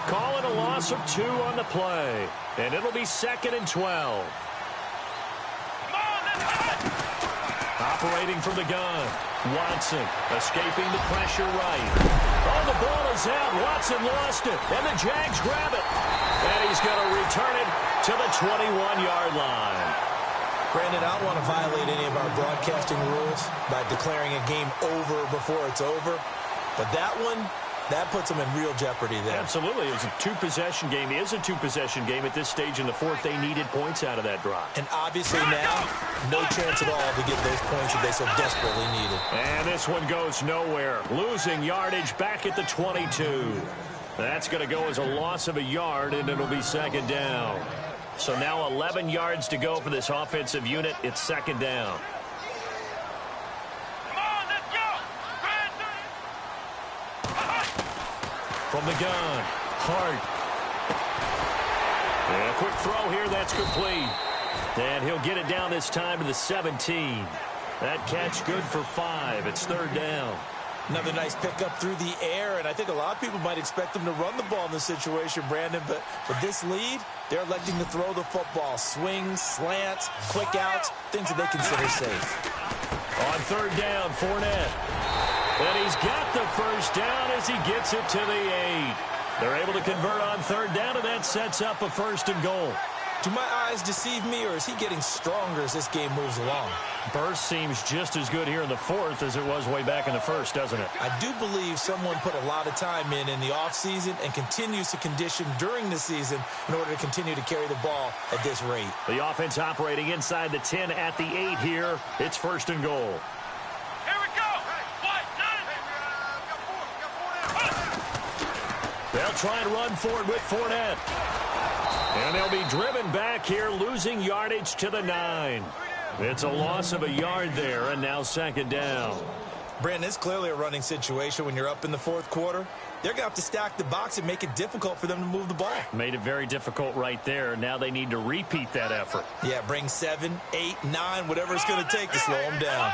[SPEAKER 3] Calling a loss of 2 on the play. And it'll be 2nd and 12. Operating from the gun. Watson escaping the pressure right. Oh, the ball is out. Watson lost it. And the Jags grab it. And he's going to return it to the 21-yard line.
[SPEAKER 4] Brandon, I don't want to violate any of our broadcasting rules by declaring a game over before it's over. But that one, That puts them in real jeopardy there.
[SPEAKER 3] Absolutely. It was a two-possession game. It is a two-possession game at this stage in the fourth. They needed points out of that drop.
[SPEAKER 4] And obviously now, no chance at all to get those points that they so desperately needed.
[SPEAKER 3] And this one goes nowhere. Losing yardage back at the 22. That's going to go as a loss of a yard, and it'll be second down. So now 11 yards to go for this offensive unit. It's second down.
[SPEAKER 5] Come on, let's go.
[SPEAKER 3] From the gun, Hart. And a quick throw here, that's complete. And he'll get it down this time to the 17. That catch good for 5. It's third down.
[SPEAKER 4] Another nice pickup through the air, and I think a lot of people might expect them to run the ball in this situation, Brandon, but with this lead, they're electing to throw the football. Swings, slants, quick outs, things that they consider safe.
[SPEAKER 3] On third down, Fournette. And he's got the first down as he gets it to the 8. They're able to convert on third down, and that sets up a first and goal.
[SPEAKER 4] Do my eyes deceive me, or is he getting stronger as this game moves along?
[SPEAKER 3] Burst seems just as good here in the fourth as it was way back in the first, doesn't it?
[SPEAKER 4] I do believe someone put a lot of time in the offseason and continues to condition during the season in order to continue to carry the ball at this rate.
[SPEAKER 3] The offense operating inside the 10 at the 8 here. It's first and goal.
[SPEAKER 5] Here we go.
[SPEAKER 3] They'll try and run forward with Fournette. And they'll be driven back here, losing yardage to the 9. It's a loss of a yard there, and now second down.
[SPEAKER 4] Brandon, it's clearly a running situation when you're up in the fourth quarter. They're going to have to stack the box and make it difficult for them to move the ball.
[SPEAKER 3] Made it very difficult right there. Now they need to repeat that effort.
[SPEAKER 4] Yeah, bring 7, 8, 9, whatever it's going to take to slow them down.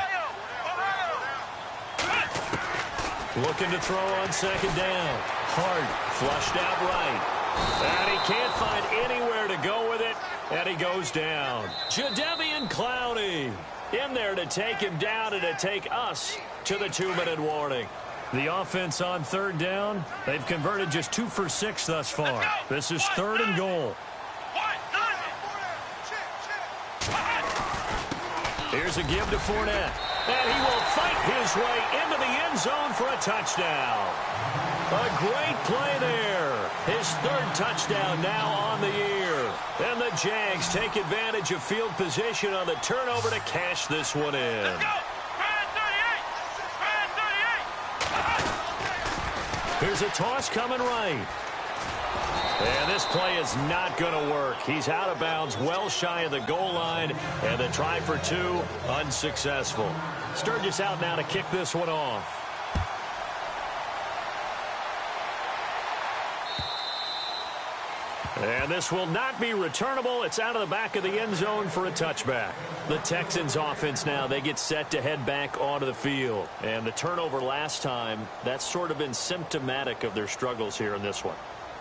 [SPEAKER 3] Looking to throw on second down. Hart flushed out right. And he can't find anywhere to go with it, and he goes down. Jadeveon Clowney in there to take him down and to take us to the 2-minute warning. The offense on third down, they've converted just 2 for 6 thus far. This is third and goal. Here's a give to Fournette. And he will fight his way into the end zone for a touchdown. A great play there. His third touchdown now on the year. And the Jags take advantage of field position on the turnover to cash this one in.
[SPEAKER 5] Let's go.
[SPEAKER 3] Here's a toss coming right. And this play is not going to work. He's out of bounds, well shy of the goal line, and the try for 2, unsuccessful. Sturgis out now to kick this one off. And this will not be returnable. It's out of the back of the end zone for a touchback. The Texans offense now, they get set to head back onto the field. And the turnover last time, that's sort of been symptomatic of their struggles here in this one.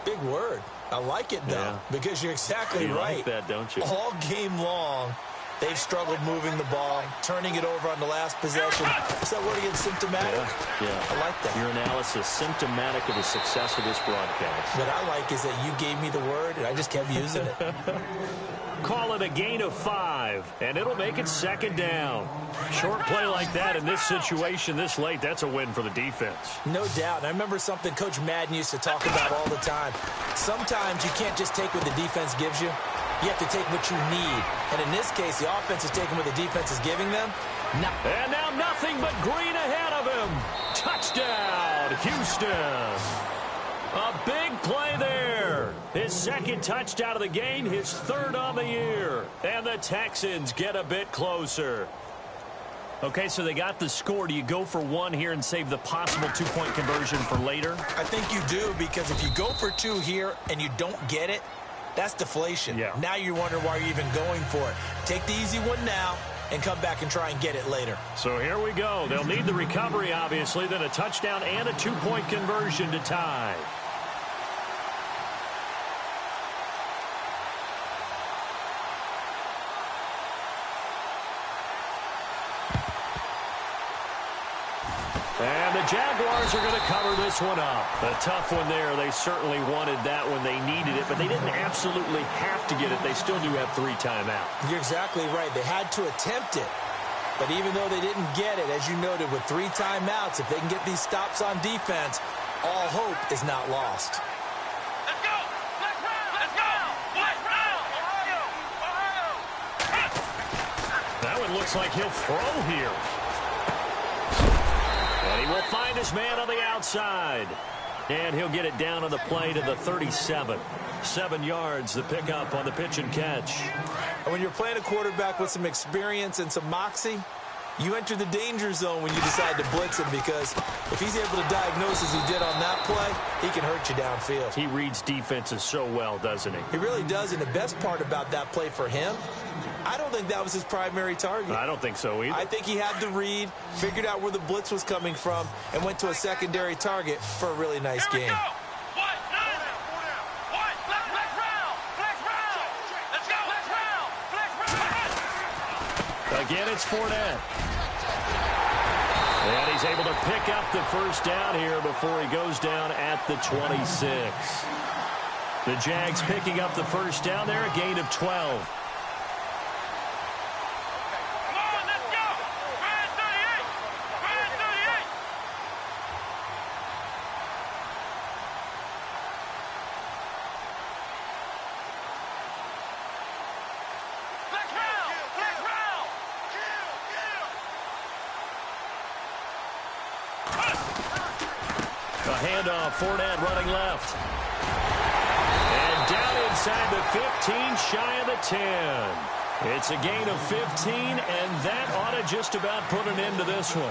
[SPEAKER 4] Big word. I like it, though, because you're exactly right.
[SPEAKER 3] You like that, don't you?
[SPEAKER 4] All game long, they've struggled moving the ball, turning it over on the last possession. Is that word again, symptomatic?
[SPEAKER 3] Yeah.
[SPEAKER 4] I like that.
[SPEAKER 3] Your analysis, symptomatic of the success of this broadcast.
[SPEAKER 4] What I like is that you gave me the word, and I just kept using it.
[SPEAKER 3] Call it a gain of 5, and it'll make it second down. Short play like that in this situation this late, that's a win for the defense.
[SPEAKER 4] No doubt. And I remember something Coach Madden used to talk about all the time. Sometimes you can't just take what the defense gives you. You have to take what you need. And in this case, the offense is taking what the defense is giving them.
[SPEAKER 3] And now nothing but green ahead of him. Touchdown, Houston. A big play there. His second touchdown of the game, his third on the year. And the Texans get a bit closer. Okay, so they got the score. Do you go for 1 here and save the possible 2-point conversion for later?
[SPEAKER 4] I think you do, because if you go for 2 here and you don't get it, that's deflation.
[SPEAKER 3] Yeah.
[SPEAKER 4] Now you're wondering why you're even going for it. Take the easy one now and come back and try and get it later.
[SPEAKER 3] So here we go. They'll need the recovery, obviously, then a touchdown and a 2-point conversion to tie. And the Jaguars are going to cover this one up. A tough one there. They certainly wanted that when they needed it, but they didn't absolutely have to get it. They still do have 3 timeouts.
[SPEAKER 4] You're exactly right. They had to attempt it. But even though they didn't get it, as you noted, with 3 timeouts, if they can get these stops on defense, all hope is not lost.
[SPEAKER 5] Let's go! Let's go! Let's round! Ohio!
[SPEAKER 3] That one looks like he'll throw here. And he will find his man on the outside. And he'll get it down on the play to the 37. 7 yards, the pickup on the pitch and catch.
[SPEAKER 4] And when you're playing a quarterback with some experience and some moxie, you enter the danger zone when you decide to blitz him, because if he's able to diagnose as he did on that play, he can hurt you downfield.
[SPEAKER 3] He reads defenses so well, doesn't he?
[SPEAKER 4] He really does, and the best part about that play for him, I don't think that was his primary target.
[SPEAKER 3] I don't think so either.
[SPEAKER 4] I think he had the read, figured out where the blitz was coming from, and went to a secondary target for a really nice game.
[SPEAKER 3] Again, it's Fournette. And he's able to pick up the first down here before he goes down at the 26. The Jags picking up the first down there, a gain of 12. Handoff, Fournette running left. And down inside the 15, shy of the 10. It's a gain of 15, and that ought to just about put an end to this one.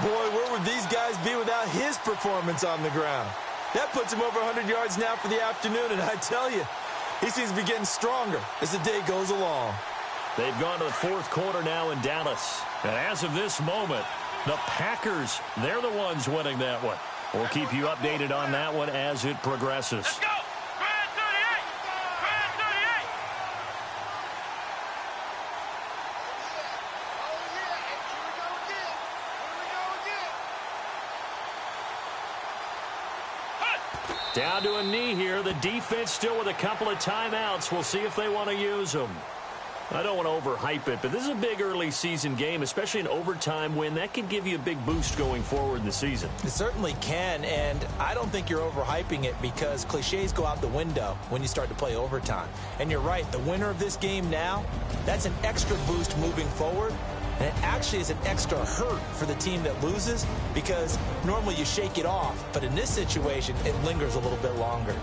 [SPEAKER 4] Boy, where would these guys be without his performance on the ground? That puts him over 100 yards now for the afternoon, and I tell you, he seems to be getting stronger as the day goes along.
[SPEAKER 3] They've gone to the fourth quarter now in Dallas. And as of this moment, the Packers, they're the ones winning that one. We'll keep you updated on that one as it progresses.
[SPEAKER 5] Let's go! Grand 38! Grand 38!
[SPEAKER 3] Down to a knee here. The defense still with a couple of timeouts. We'll see if they want to use them. I don't want to overhype it, but this is a big early season game, especially an overtime win. That can give you a big boost going forward in the season.
[SPEAKER 4] It certainly can, and I don't think you're overhyping it, because cliches go out the window when you start to play overtime. And you're right, the winner of this game now, that's an extra boost moving forward, and it actually is an extra hurt for the team that loses, because normally you shake it off, but in this situation, it lingers a little bit longer.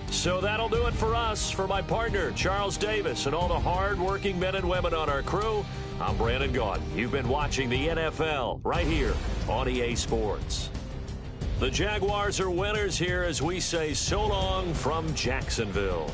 [SPEAKER 3] So that'll do it for us. For my partner, Charles Davis, and all the hard-working men and women on our crew, I'm Brandon Gaudin. You've been watching the NFL right here on EA Sports. The Jaguars are winners here as we say so long from Jacksonville.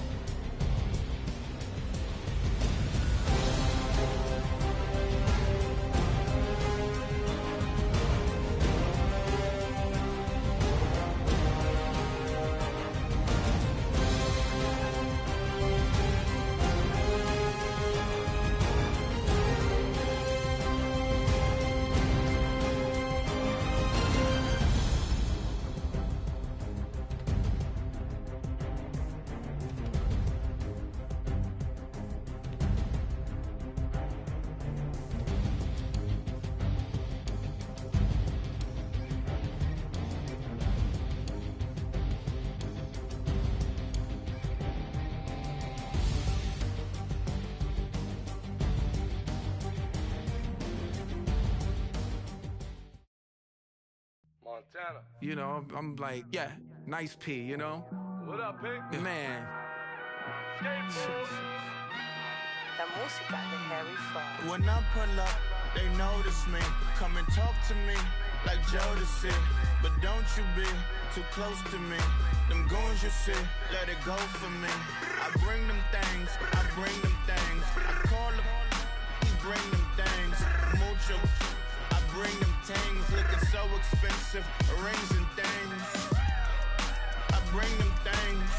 [SPEAKER 5] Montana.
[SPEAKER 6] You know, I'm like, yeah, nice P, you know?
[SPEAKER 5] What up, Pink?
[SPEAKER 6] Man.
[SPEAKER 7] La música de Harry Fraud.
[SPEAKER 6] When I pull up, they notice me. Come and talk to me like Jodeci. But don't you be too close to me. Them goons you see, let it go for me. I bring them things, I bring them things. I call them, bring them things. Mucho, bring them things looking so expensive, rings and things. I bring them things.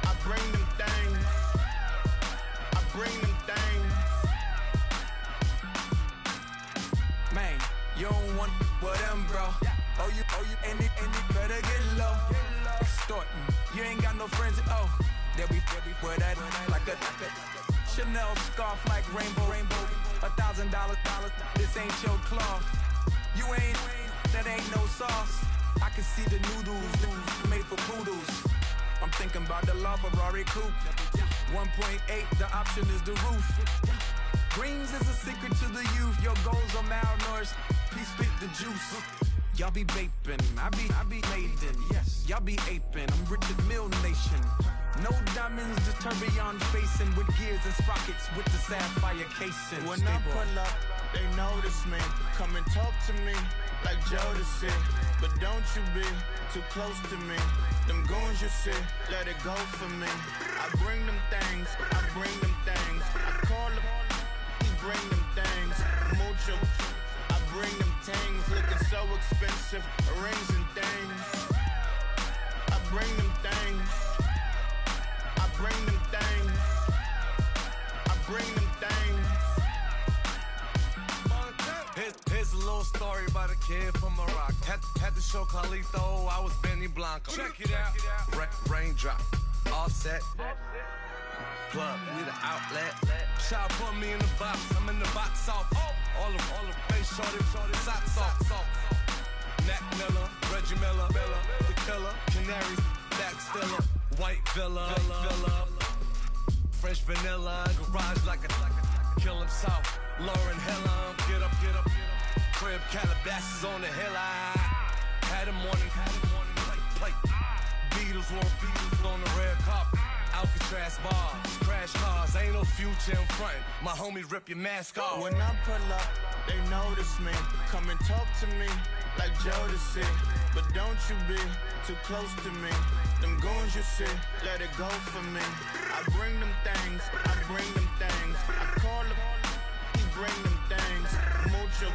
[SPEAKER 6] I bring them things. I bring them things. Man, you don't want with them, bro. Oh, you, and it better get low. Extorting, you ain't got no friends. Oh, they'll be wear that like a Chanel scarf like rainbow. $1,000, this ain't your cloth. You ain't, that ain't no sauce. I can see the noodles made for poodles. I'm thinking about the LaFerrari coupe. 1.8, the option is the roof. Greens is a secret to the youth. Your goals are malnourished. Please spit the juice. Y'all be vaping, I be laden. Yes, y'all be aping. I'm Richard Mill Nation. No diamonds, just tourbillon facing with gears and sprockets with the sapphire casing. When I pull up, they notice me. Come and talk to me like Jodeci. But don't you be too close to me. Them goons you see, let it go for me. I bring them things, I bring them things. I call them, he bring them things. Mucho, I bring them things looking so expensive, rings and things. I bring them things. I bring them things. I bring them things.
[SPEAKER 8] Here's a little story about a kid from Morocco. Had to show Carlito I was Benny Blanco. Check it out. Raindrop, offset. Plug, we the outlet. Shot put me in the box. I'm in the box off. All the face shorty, socks off. Mac Miller, Reggie Miller, the killer, Canaries, back stiller, white villa, French vanilla, garage like a kill him soft. Lauren Hilla, get up. Crib Calabasas on the hill. I had him morning plate. Beatles on the red carpet. Alcatraz bars, crash cars, ain't no future in front. My homie rip your mask off.
[SPEAKER 6] When I pull up, they notice me. Come and talk to me like Jodeci. But don't you be too close to me. Them goons you see, let it go for me. I bring them things, I bring them things. I call them, he bring them things. Mucho,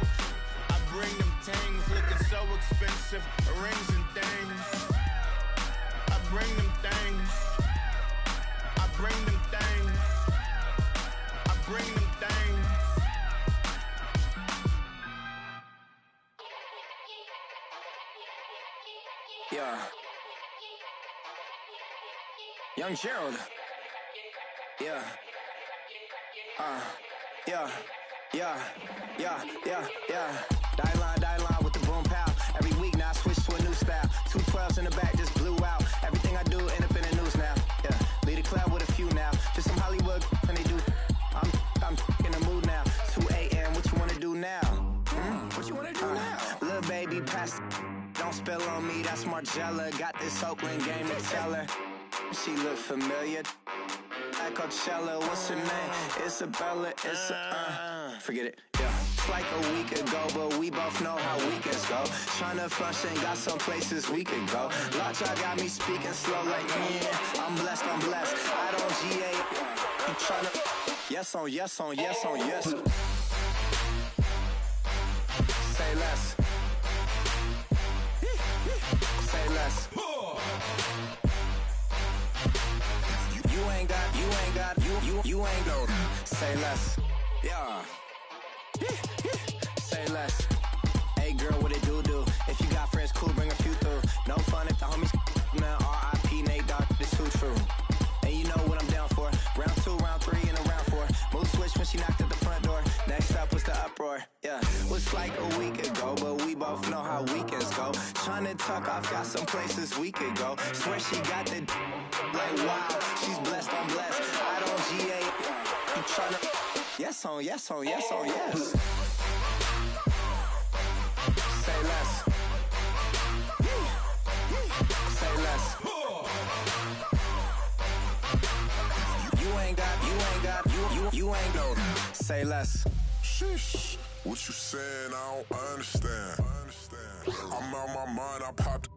[SPEAKER 6] I bring them things looking so expensive, rings and things. I bring them things. I bring them things. I bring them things. Yeah. Young Gerald. Yeah. Die line with the boom pow. Every week now I switch to a new style. 212s in the back just blew out. Everything I do end up in the news now. Yeah. Lead a club with a few now. Just some Hollywood and they do. I'm in the mood now. 2 a.m. What you wanna do now? What you wanna do now? Little baby pass. Don't spill on me. That's Margella. Got this Oakland game to tell her. She look familiar. At Coachella, what's her name? Isabella, forget it, yeah. It's like a week ago, but we both know how weekends go. Tryna function, got some places we could go. Lockjaw got me speaking slow like, I'm blessed. I don't GA, you tryna, yes on yes. Say less. Say less. You ain't go. Say less. Yeah. Say less. Hey girl, what it do? If you got friends, cool, bring a few through. No fun if the homies, man. R.I.P. Nate Dogg, this too true. And you know what I'm down for. Round 2, round 3, and a round 4. Mood switch when she knocked at the front door. Next up was the uproar. Yeah. Was like a week ago, but we both know how weekends go. Tryna tuck off, got some places we could go. Swear she got the like wow, she's blessed, I'm blessed. I don't GA. You tryna yes on yes. Say less. Say less. You ain't no. Say less.
[SPEAKER 9] Sheesh. What you saying? I don't understand. I'm out my mind. I popped.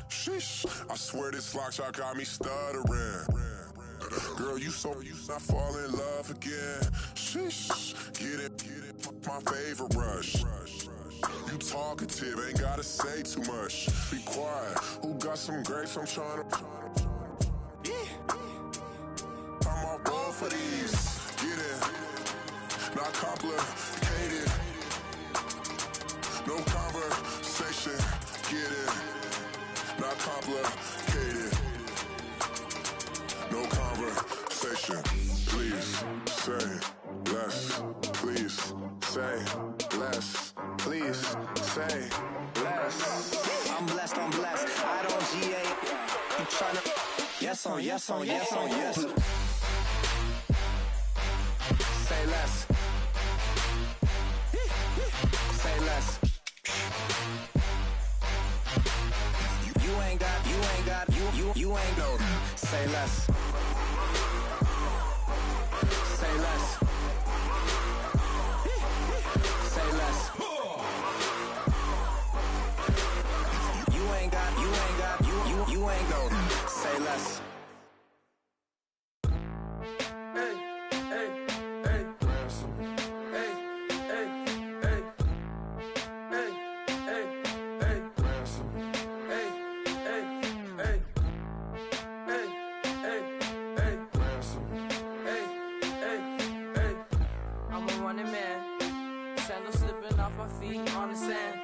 [SPEAKER 9] Sheesh. I swear this lockjaw got me stuttering. Girl, you so I fall in love again. Sheesh. Get it. my favorite rush. You talkative, ain't gotta say too much. Be quiet, who got some grapes? I'm trying to. I'm all board for these. Get in, not complicated. No conversation. Get in, not complicated. No conversation. Please say less. Please say less. Please say less.
[SPEAKER 10] I'm blessed, I'm blessed. I don't GA. I'm tryna. Yes on, yes on, yes on, yes. Say less. Say less. You ain't got, you ain't no. Say less. Say less. Say less. You ain't got, you ain't no. Say less.
[SPEAKER 11] Hey, hey, hey. Ransom. Hey, hey, hey. Hey, hey, hey. Ransom. Hey, hey, hey. Hey, hey, hey. Ransom. Hey, hey, hey. I'm a running man. Sandals slipping off my feet on the sand.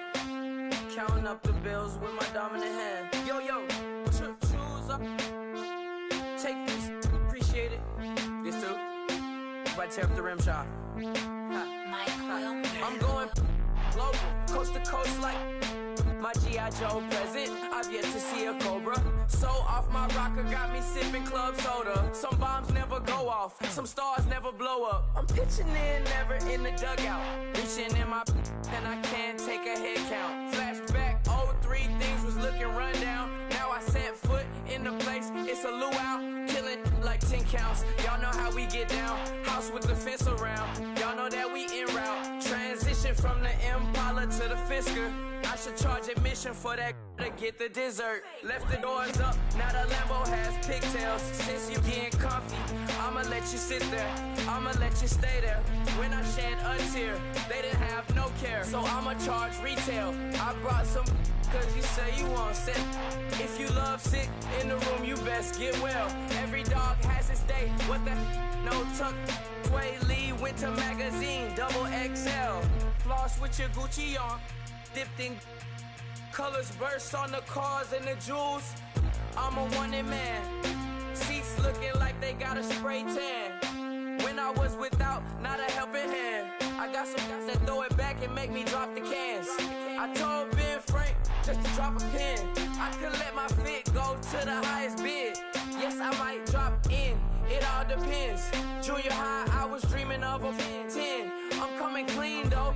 [SPEAKER 11] Counting up the bills with my dominant hand. Yo, yo, choose up. Take this, appreciate it. This too. Right, tear up the rim shot. I'm going global, coast to coast like my G.I. Joe present. I've yet to see a Cobra. So off my rocker got me sipping club soda. Some bombs never go off, some stars never blow up. I'm pitching in, never in the dugout. Reaching in my and I can't take a head count. Flashback, 03, things was looking run down. Now I set foot in the place, it's a luau. Killing like 10 counts, y'all know how we get down. House with the fence around, y'all know that we en route. Transition from the Impala to the Fisker. I should charge admission for that to get the dessert. Left the doors up, now the Lambo has pigtails. Since you getting comfy, I'ma let you sit there, I'ma let you stay there. When I shed a tear, they didn't have no care. So I'ma charge retail. I brought some cause you say you want set. If you love sick in the room, you best get well. Every dog has its day, what the no tuck. Sway Lee, Winter Magazine, double XL. Floss with your Gucci on, dipped in colors burst on the cars and the jewels. I'm a wanted man. Seats looking like they got a spray tan. When I was without, not a helping hand. I got some guys that throw it back and make me drop the cans. I told Ben Frank just to drop a pin. I could let my fit go to the highest bid. Yes, I might drop in, it all depends. Junior high, I was dreaming of a 10. I'm coming clean though.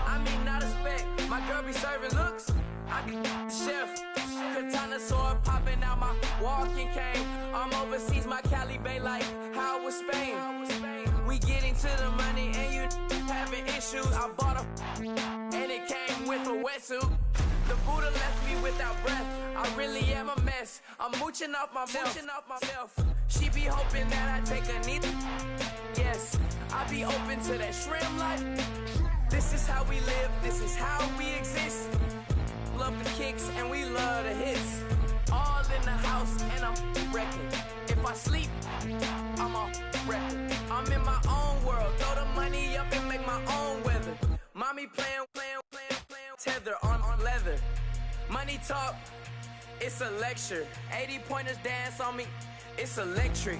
[SPEAKER 11] I mean, not a spec. My girl be serving looks. I can the chef. Katana sword popping out my walking cane. I'm overseas, my Cali Bay like how was Spain. We getting to the money and you having issues. I bought a and it came with a wetsuit. The Buddha left me without breath. I really am a mess. I'm mooching off myself. She be hoping that I take a knee. Yes, I be open to that shrimp life. This is how we live, this is how we exist. Love the kicks and we love the hits. All in the house and I'm wrecking. If I sleep, I'm a wrecking. I'm in my own world, throw the money up and make my own weather. Mommy playing, tether on leather. Money talk, it's a lecture. 80 pointers dance on me, it's electric.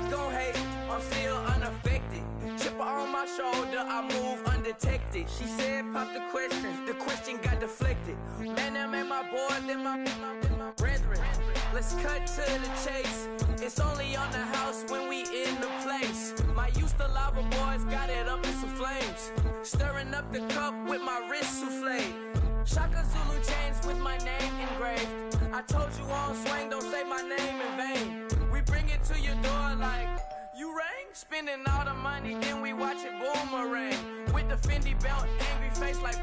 [SPEAKER 11] Don't hate, I'm still unaffected. Chipper on my shoulder, I move undetected. She said, pop the question got deflected. Man, that made my boy, then my brethren. Let's cut to the chase. It's only on the house when we in the place. My used to lava boys got it up in some flames. Stirring up the cup with my wrist souffle. Shaka Zulu chains with my name engraved. I told you on swing, don't say my name in vain. We bring it to your door like, you rang? Spending all the money, then we watch it boomerang. With the Fendi belt, angry face like,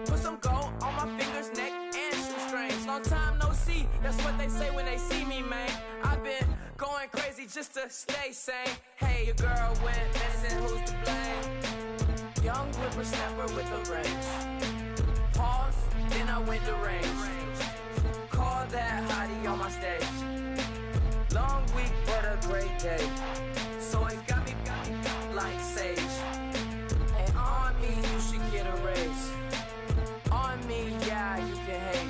[SPEAKER 11] put some gold on my fingers, neck, and shoestrings. Long time no see, that's what they say when they see me, man. I've been going crazy just to stay sane. Hey, your girl went missing, who's to blame? Young whippersnapper with the range. Pause, then I went to range. Call that hottie on my stage. Long week, but a great day. So it got me like sage. And on me, you should get a raise. On me, yeah, you can hate.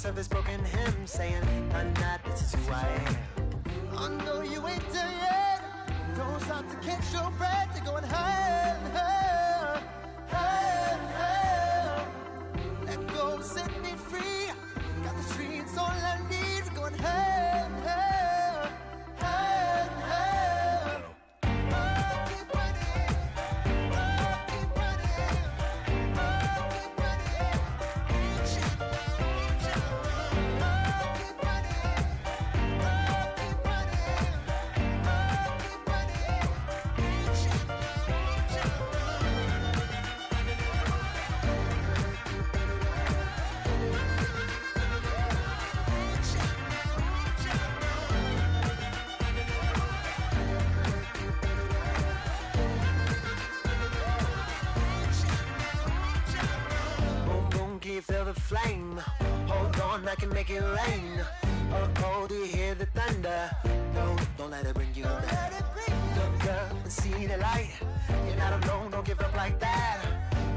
[SPEAKER 12] Of this broken hymn saying, I'm not, this is who I am. I know you ain't there yet. Don't stop to catch your breath. You're going higher and higher, higher and higher. Let go, set me free. Got the streets all I need. We're going higher and higher, higher and higher. Keep running, keep running, keep feel the flame. Hold on, I can make it rain. Oh, do you hear the thunder? No, don't let it bring you down. Look up and see the light. You're not alone, don't give up like that.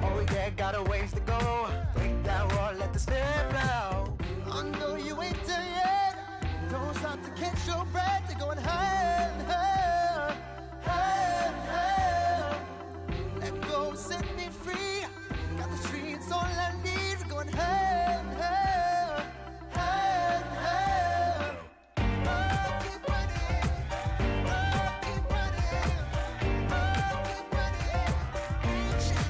[SPEAKER 12] Oh yeah, got a ways to go. Break that wall, let the spirit flow. I know you ain't there yet. Don't stop to catch your breath. You're going higher and higher, higher and higher. Let go, set me free. Got the streets all I need. Going higher and higher, higher and higher. Keep running, keep running, keep running. Keep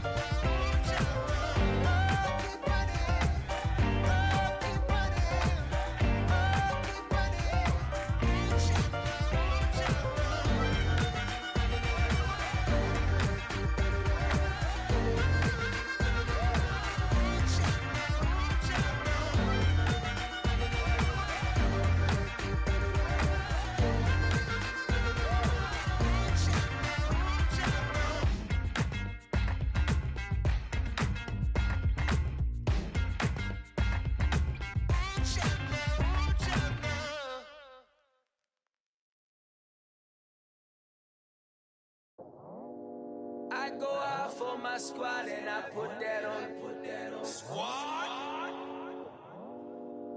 [SPEAKER 11] I go out for my squad and I put that on. Squad?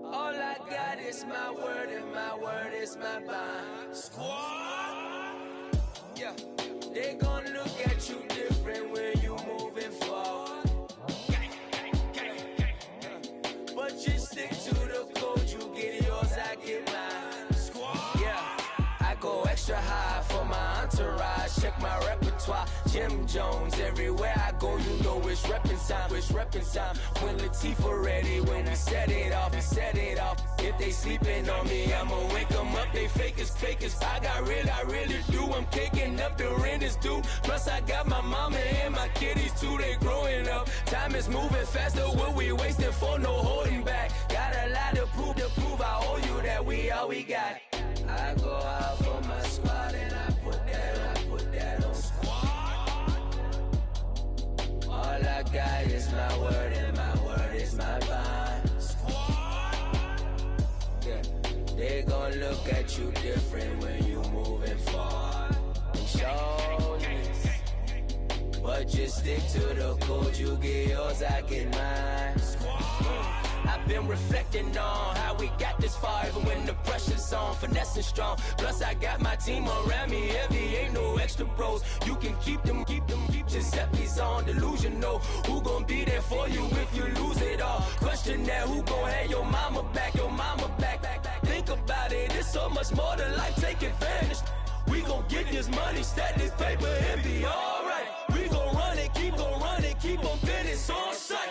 [SPEAKER 11] All I got is my word and my word is my bond. Squad? Yeah, they gon' look at you different when you moving forward. But you stick to the code, you get yours, I get mine. Squad? Yeah, I go extra high for my entourage, check my repertoire. Jim Jones, everywhere I go, you know it's reppin' time, it's reppin' time. When Latifah ready, when we set it off, we set it off. If they sleeping on me, I'ma wake them up, they fakers. I really do, I'm kicking up, the rent is due. Plus I got my mama and my kiddies too, they growing up. Time is moving faster, what we wasting for, no holding back. Got a lot to prove, I owe you that we all we got. I go out for my squad and I put that on. All I got is my word and my word is my bond. Yeah, they gon' look at you different when you moving forward. Shoulders, but just stick to the code. You get yours, I get mine. I I've been reflecting on how we got this far, even when the pressure's on, finessing strong. Plus I got my team around me heavy, ain't no extra bros. You can keep them, Giuseppe's on delusional. Who gon' be there for you if you lose it all? Question that, who gon' have your mama back, Think about it, it's so much more than life, take advantage. We gon' get this money, stack this paper, and be alright. We gon' run it, keep on finish on sight.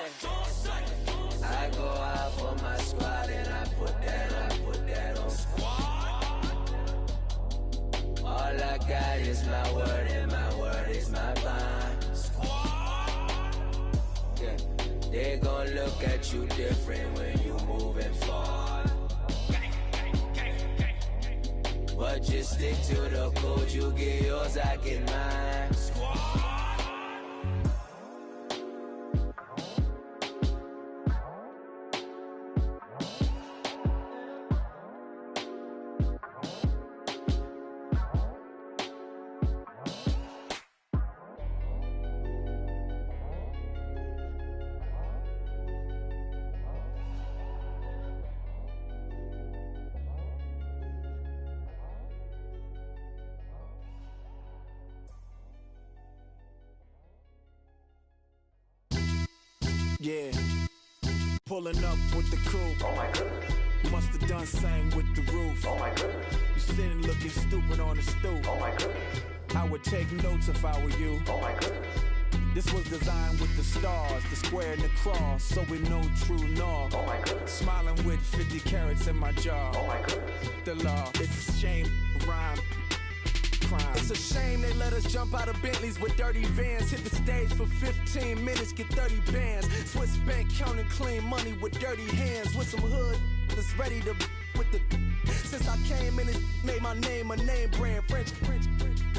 [SPEAKER 11] I go out for my squad and I put that on squad. All I got is my word and my word is my bond. Squad. Yeah. They gon' look at you different when you moving forward. But just stick to the code, you get yours, I get mine. Squad.
[SPEAKER 13] Yeah, pulling up with the crew.
[SPEAKER 14] Oh my goodness.
[SPEAKER 13] Must have done same with the roof.
[SPEAKER 14] Oh my goodness.
[SPEAKER 13] You sitting looking stupid on the stoop.
[SPEAKER 14] Oh my goodness.
[SPEAKER 13] I would take notes if I were you.
[SPEAKER 14] Oh my goodness.
[SPEAKER 13] This was designed with the stars, the square and the cross, so we know true north.
[SPEAKER 14] Oh my goodness.
[SPEAKER 13] Smiling with 50 carats in my jaw.
[SPEAKER 14] Oh my goodness.
[SPEAKER 13] The law, it's a shame, rhyme. Crime.
[SPEAKER 15] It's a shame they let us jump out of Bentleys with dirty vans. Hit the stage for 15 minutes, get 30 bands. Swiss bank counting clean money with dirty hands. With some hood that's ready to with the. Since I came in, it made my name a name brand. French.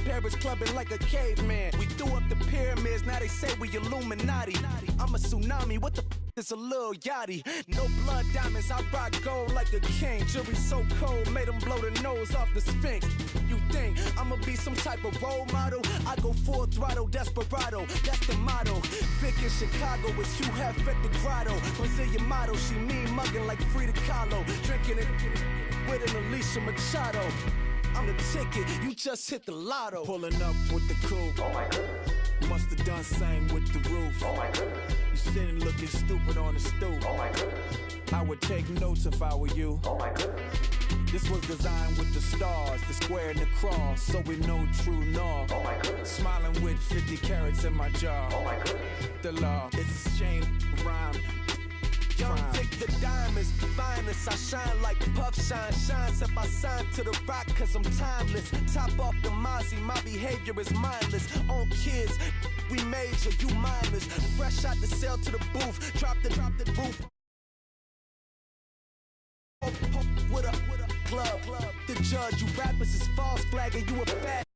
[SPEAKER 15] Paris clubbing like a caveman. We threw up the pyramids, now they say we Illuminati. I'm a tsunami, what the is a little yachty. No blood diamonds, I rock gold like a king. Jury so cold, made them blow the nose off the Sphinx. You think I'ma be some type of role model? I go full throttle, desperado, that's the motto. Vic in Chicago, it's you have at the grotto. Brazilian model, she mean mugging like Frida Kahlo. Drinking it with an Alicia Machado. I'm the ticket, you just hit the lotto.
[SPEAKER 13] Pulling up with the crew.
[SPEAKER 14] Oh my goodness.
[SPEAKER 13] Must have done same with the roof.
[SPEAKER 14] Oh my goodness.
[SPEAKER 13] You sitting looking stupid on the stoop.
[SPEAKER 14] Oh my goodness.
[SPEAKER 13] I would take notes if I were you.
[SPEAKER 14] Oh my goodness.
[SPEAKER 13] This was designed with the stars, the square and the cross, so we know true north.
[SPEAKER 14] Oh my goodness.
[SPEAKER 13] Smiling with 50 carats in my jaw.
[SPEAKER 14] Oh my goodness.
[SPEAKER 13] The law, it's a shame, rhyme.
[SPEAKER 15] Young Vic, the diamonds, finest. I shine like Puff Shine. Shines if I sign to the rock, cause I'm timeless. Top off the Mozzie, my behavior is mindless. On kids, we major, you mindless. Fresh out the cell to the booth, drop the roof. With a club. The judge, you rappers is false flagging, you a fat.